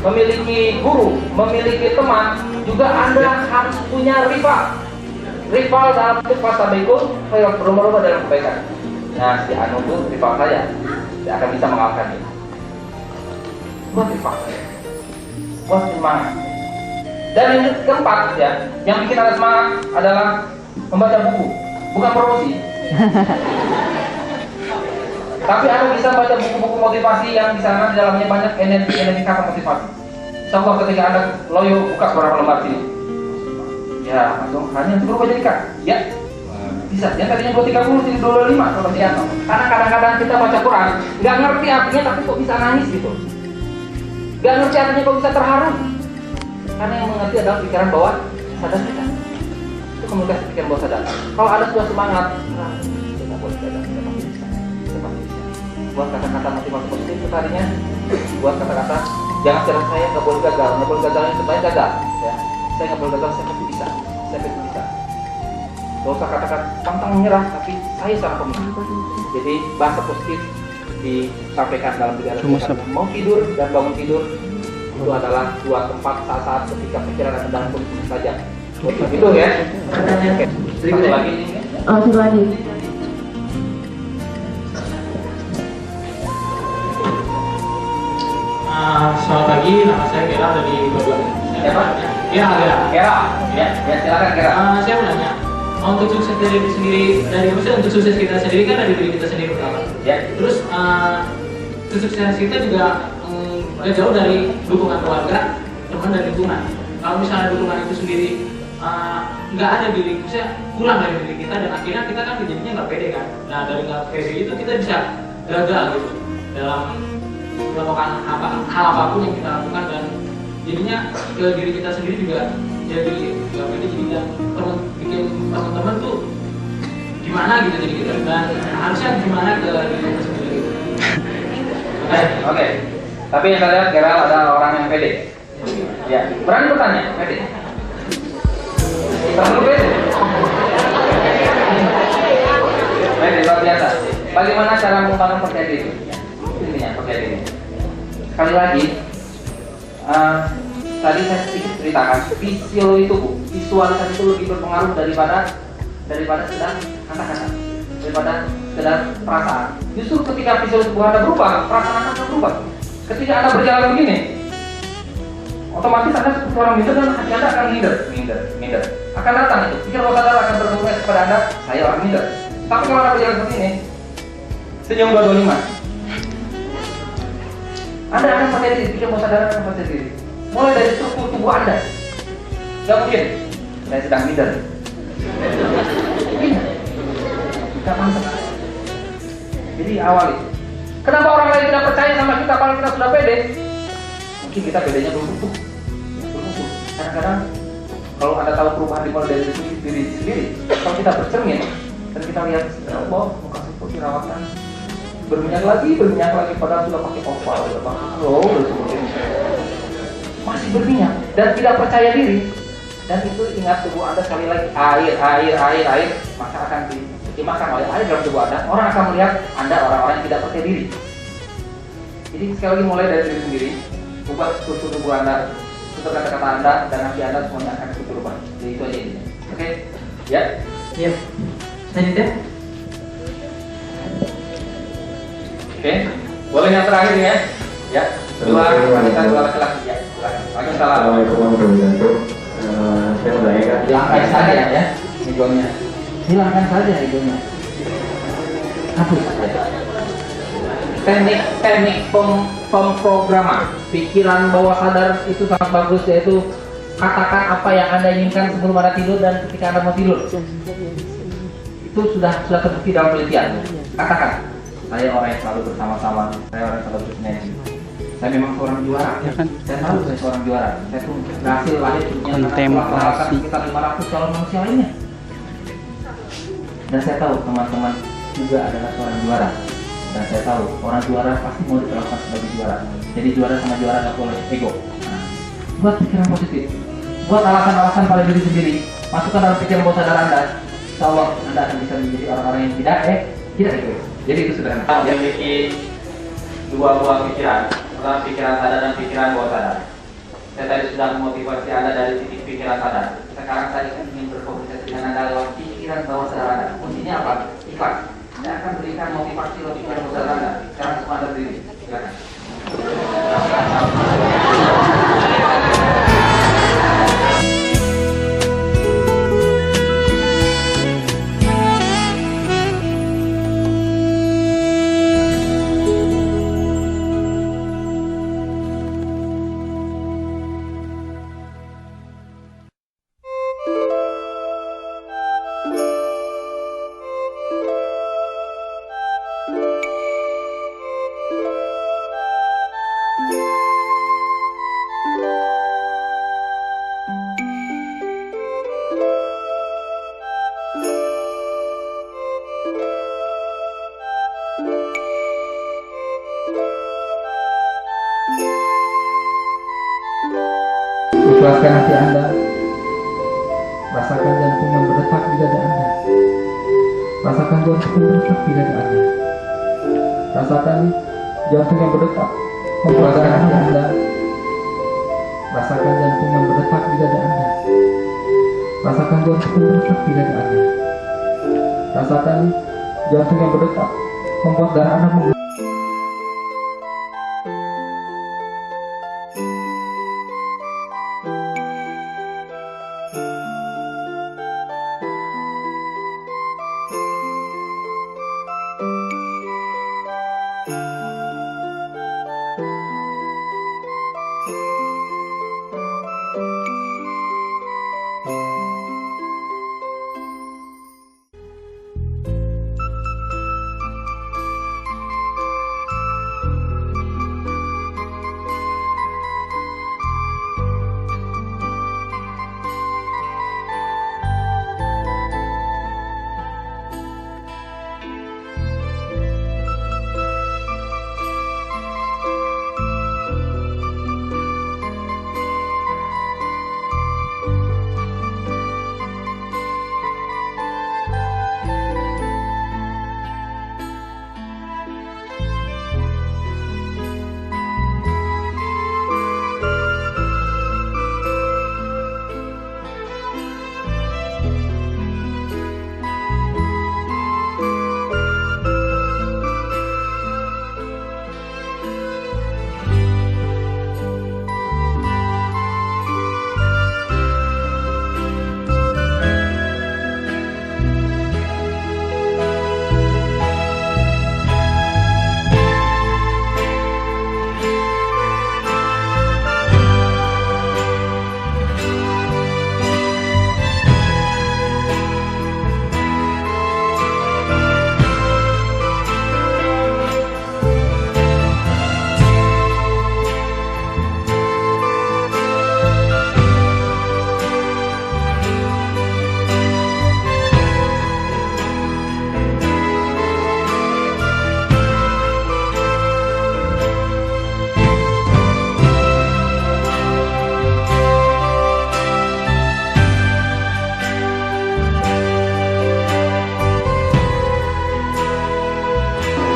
memiliki guru, memiliki teman, juga Anda harus punya rival. Rival dalam tabaikun, berlomba-lomba dalam kebaikan. Nah, si Anu itu rival saya akan bisa mengalahkan dia. Buat rival, buat semangat. Dan yang keempat ya, yang bikin Anda semangat adalah membaca buku, bukan promosi. Tapi Anda bisa baca buku-buku motivasi yang di sana di dalamnya banyak energi kata motivasi. Contoh ketika Anda loyo buka beberapa lembar sini, ya langsung hanya 10 baca ikan, ya bisa. Yang tadinya 230 jadi 225 kalau baca. Karena kadang-kadang kita baca Quran nggak ngerti artinya tapi kok bisa nangis gitu, nggak ngerti artinya kok bisa terharu. Karena yang mengerti adalah pikiran bawah sadar kita. Itu komunikasi pikiran bawah sadar. Kalau Anda sudah semangat, kita boleh belajar, kita pasti bisa. Buat kata-kata motivasi positif tadinya, buat kata-kata jangan jalan saya nggak boleh gagal yang sebanyak gagal ya, saya nggak boleh gagal, saya pasti bisa, saya pasti bisa. Gak usah katakan pantang menyerah, tapi saya sangat pemenang. Jadi bahasa positif disampaikan dalam pikiran. Mau tidur dan bangun tidur itu adalah dua tempat saat-saat ketika pikiran Anda dalam kondisi saja. Itu ya. Satu lagi ini. Satu lagi. Selamat pagi, nama saya Gera dari Bogor. Siapa? Gera. Ya, silakan Gera. Saya mau nanya, untuk sukses dari diri sendiri, maksudnya untuk sukses kita sendiri kan dari diri kita sendiri pertama. Ya. Terus kesuksesan kita juga nggak jauh dari dukungan keluarga, teman dan lingkungan. Kalau misalnya dukungan itu sendiri nggak ada di diri, maksudnya kurang dari diri kita, dan akhirnya kita kan jadinya nggak pede kan. Nah dari nggak pede itu kita bisa gagal gitu dalam melakukan hal apapun yang kita lakukan, dan jadinya ke diri kita sendiri juga jadi nggak pede, jadi dan bikin teman-teman tuh gimana gitu jadi kita, dan harusnya gimana ke diri kita sendiri gitu. Oke. Tapi yang saya lihat Gerald adalah orang yang pede. Ya, berani bertanya, pede. Terlalu pede. Pede luar biasa. Bagaimana cara membangun percaya diri? Intinya percaya diri. Sekali lagi, tadi saya sedikit ceritakan fisiologi tubuh, visualisasi itu lebih berpengaruh daripada sekedar kata-kata, daripada sekedar perasaan. Justru ketika visualisasi tubuh Anda berubah, perasaan Anda akan berubah. Ketika Anda berjalan begini, otomatis Anda seperti orang minder dan hati Anda akan minder. Akan datang itu, pikir bawah sadar akan berkomunikasi kepada Anda, saya orang minder. Tapi kalau Anda berjalan seperti ini, senyum 225. Anda akan percaya diri, pikir bawah sadar akan percaya diri. Mulai dari struktur tubuh Anda. Gak mungkin, saya sedang minder. Gak mantap. Jadi awali. Kenapa orang lain tidak percaya sama kita kalau kita sudah pede? Mungkin kita bedanya belum utuh. Kadang-kadang kalau Anda tahu perubahan dimulai dari diri sendiri, kalau kita bercermin dan kita lihat, Allah muka seperti rawatan, berminyak lagi, padahal sudah pakai oval, sudah pakai glow, seperti ini. Masih berminyak dan tidak percaya diri. Dan itu ingat tubuh Anda sekali lagi air, maka akan dimakan oleh air dalam tubuh Anda. Orang akan melihat Anda orang-orang yang tidak percaya diri. Jadi sekali lagi mulai dari diri sendiri, ubah struktur tubuh Anda, struktur kata-kata Anda, dan hati Anda semuanya akan berubah. Jadi itu aja intinya. Oke? Ya? Iya. Selanjutnya. Oke. Boleh yang terakhir ya? Ya. Dua wanita, dua laki-laki. Ya. Silakan. Assalamualaikum warahmatullahi wabarakatuh. Saya mau tanya kan? Silahkan saja ya, egonya. Silahkan saja egonya. Hapus ya. Teknik pemrograman pikiran bawah sadar itu sangat bagus, yaitu katakan apa yang Anda inginkan sebelum Anda tidur dan ketika Anda mau tidur. Itu sudah terbukti dalam penelitian. Katakan, saya orang yang selalu bersama-sama, saya orang yang selalu bersinergi. Saya memang seorang juara. Saya tahu saya seorang juara. Saya tuh berhasil lahir kontemplasi sekitar 500 calon manusia lainnya. Dan saya tahu teman-teman juga adalah seorang juara. Dan saya tahu orang juara pasti mau diperlakukan sebagai juara. Jadi juara sama juara nggak boleh ego. Nah, buat pikiran positif, buat alasan-alasan pada diri sendiri, masukkan dalam pikiran bawah sadar Anda. Insya Allah Anda akan bisa menjadi orang-orang yang tidak ego. Jadi itu sederhana. Kita memiliki dua buah pikiran, pertama pikiran sadar dan pikiran bawah sadar. Saya tadi sudah memotivasi Anda dari titik pikiran Anda. Sekarang saya ingin berkomunikasi dengan Anda lewat pikiran bawah sadar Anda. Kuncinya apa? Ikhlas. Saya akan berikan motivasi lewat pikiran bawah sadar Anda. Sekarang semua Anda berdiri. Silakan. Ikhlaskan hati Anda. Rasakan jantung yang berdetak di dada Anda. Rasakan jantung yang berdetak di dada Anda. Rasakan jantung yang berdetak. Ikhlaskan hati Anda. Rasakan jantung yang berdetak di dada Anda. Rasakan jantung yang berdetak di dada Anda. Rasakan jantung yang berdetak membuat darah Anda mengalir.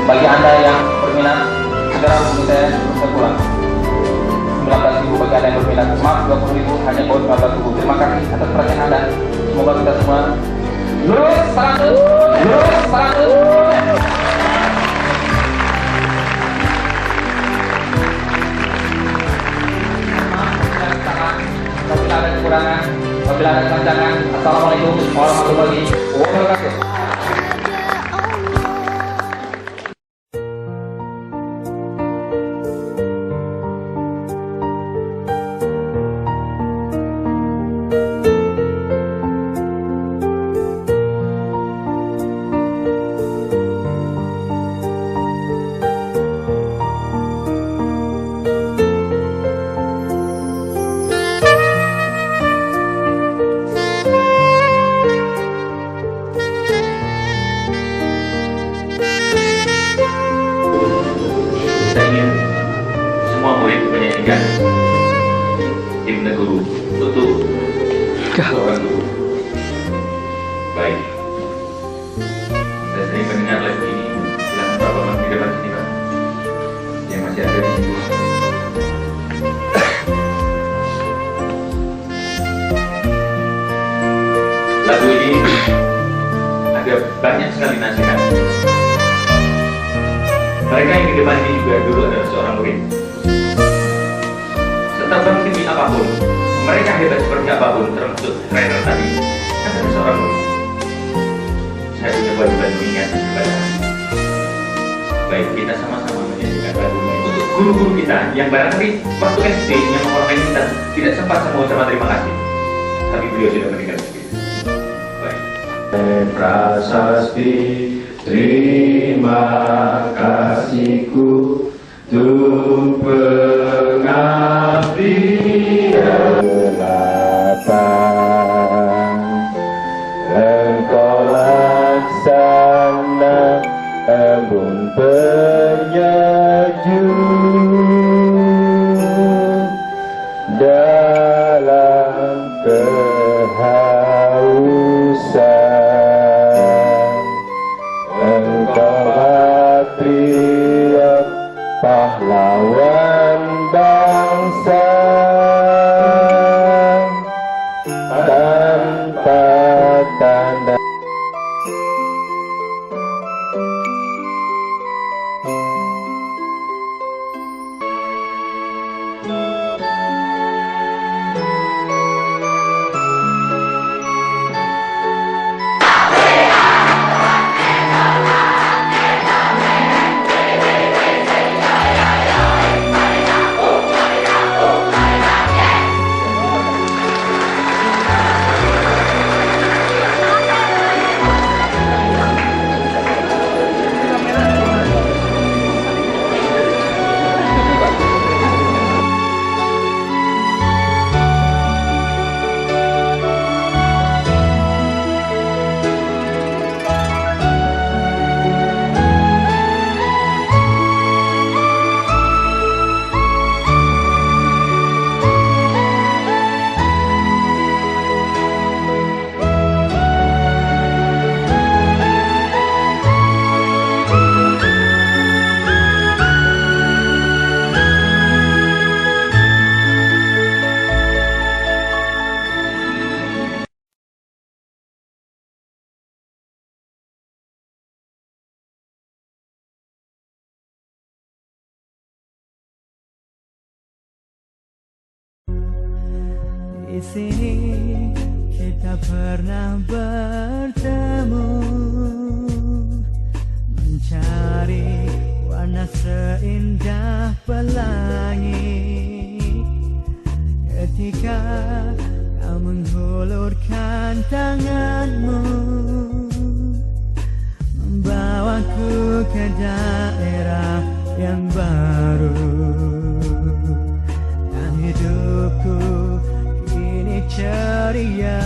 Bagi Anda yang berminat, segera hubungi saya sebelum saya pulang. 19.000 bagi Anda yang berminat. Maaf, 20.000 hanya bawa 19.000. Terima kasih atas perhatian Anda. Semoga kita semua lulus 100, lulus 100. Apabila ada kekurangan, apabila ada tantangan. Assalamualaikum warahmatullahi wabarakatuh. sekali nasihat. Mereka yang di depan ini juga dulu adalah seorang murid. Setebal tinggi apapun, mereka hebat seperti apapun, termasuk trainer tadi, adalah seorang murid. Saya punya kewajiban mengingat kepada baik kita sama-sama menjadikan lagu ini untuk guru-guru kita yang barangkali waktu SD yang mengulangi kita tidak sempat mengucapkan terima kasih, tapi beliau sudah meninggal sendiri. Baik. Prasasti terima kasihku untuk pengabdian lapang engkau laksana embun penyejuk dalam kehausan. Engkau patriot pahlawan bangsa tanpa tanda. Di sini kita pernah bertemu, mencari warna seindah pelangi. Ketika kau menghulurkan tanganmu, membawaku ke daerah yang baru, dan hidupku kini ceria.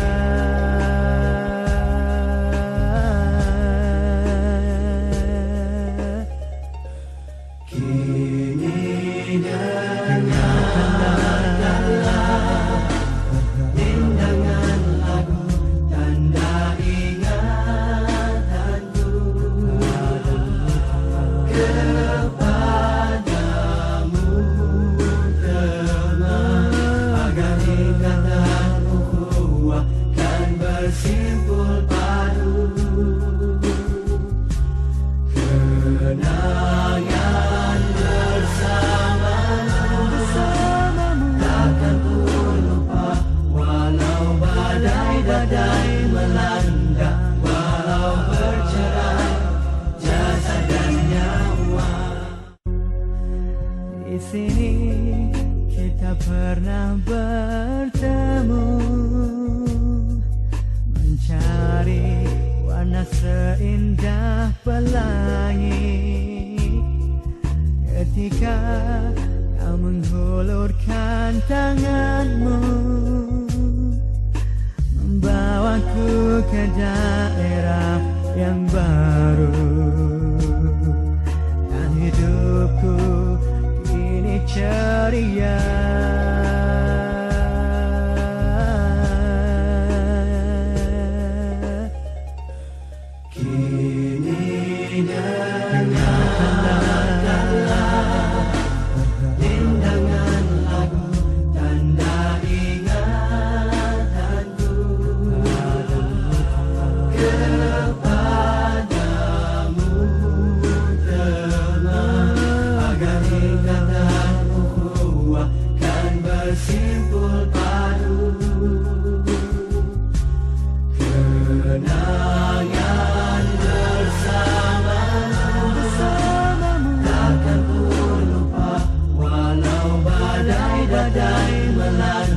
Kini dengarkanlah rindangan lagu tanda ingatanku kepadamu, teman, agar ikatanmu akan bersimpul padu. Kenangan bersamamu takkan ku lupa, walau badai-badai melanda, walau bercerai jasad dan nyawa. Di sini kita pernah bertemu, mencari warna seindah pelangi. Ketika kau menghulurkan tanganmu, membawaku ke daerah yang baru, dan hidupku kini ceria. Kini dengarkanlah rindangan lagu tanda ingatanku kepadamu, badai melanda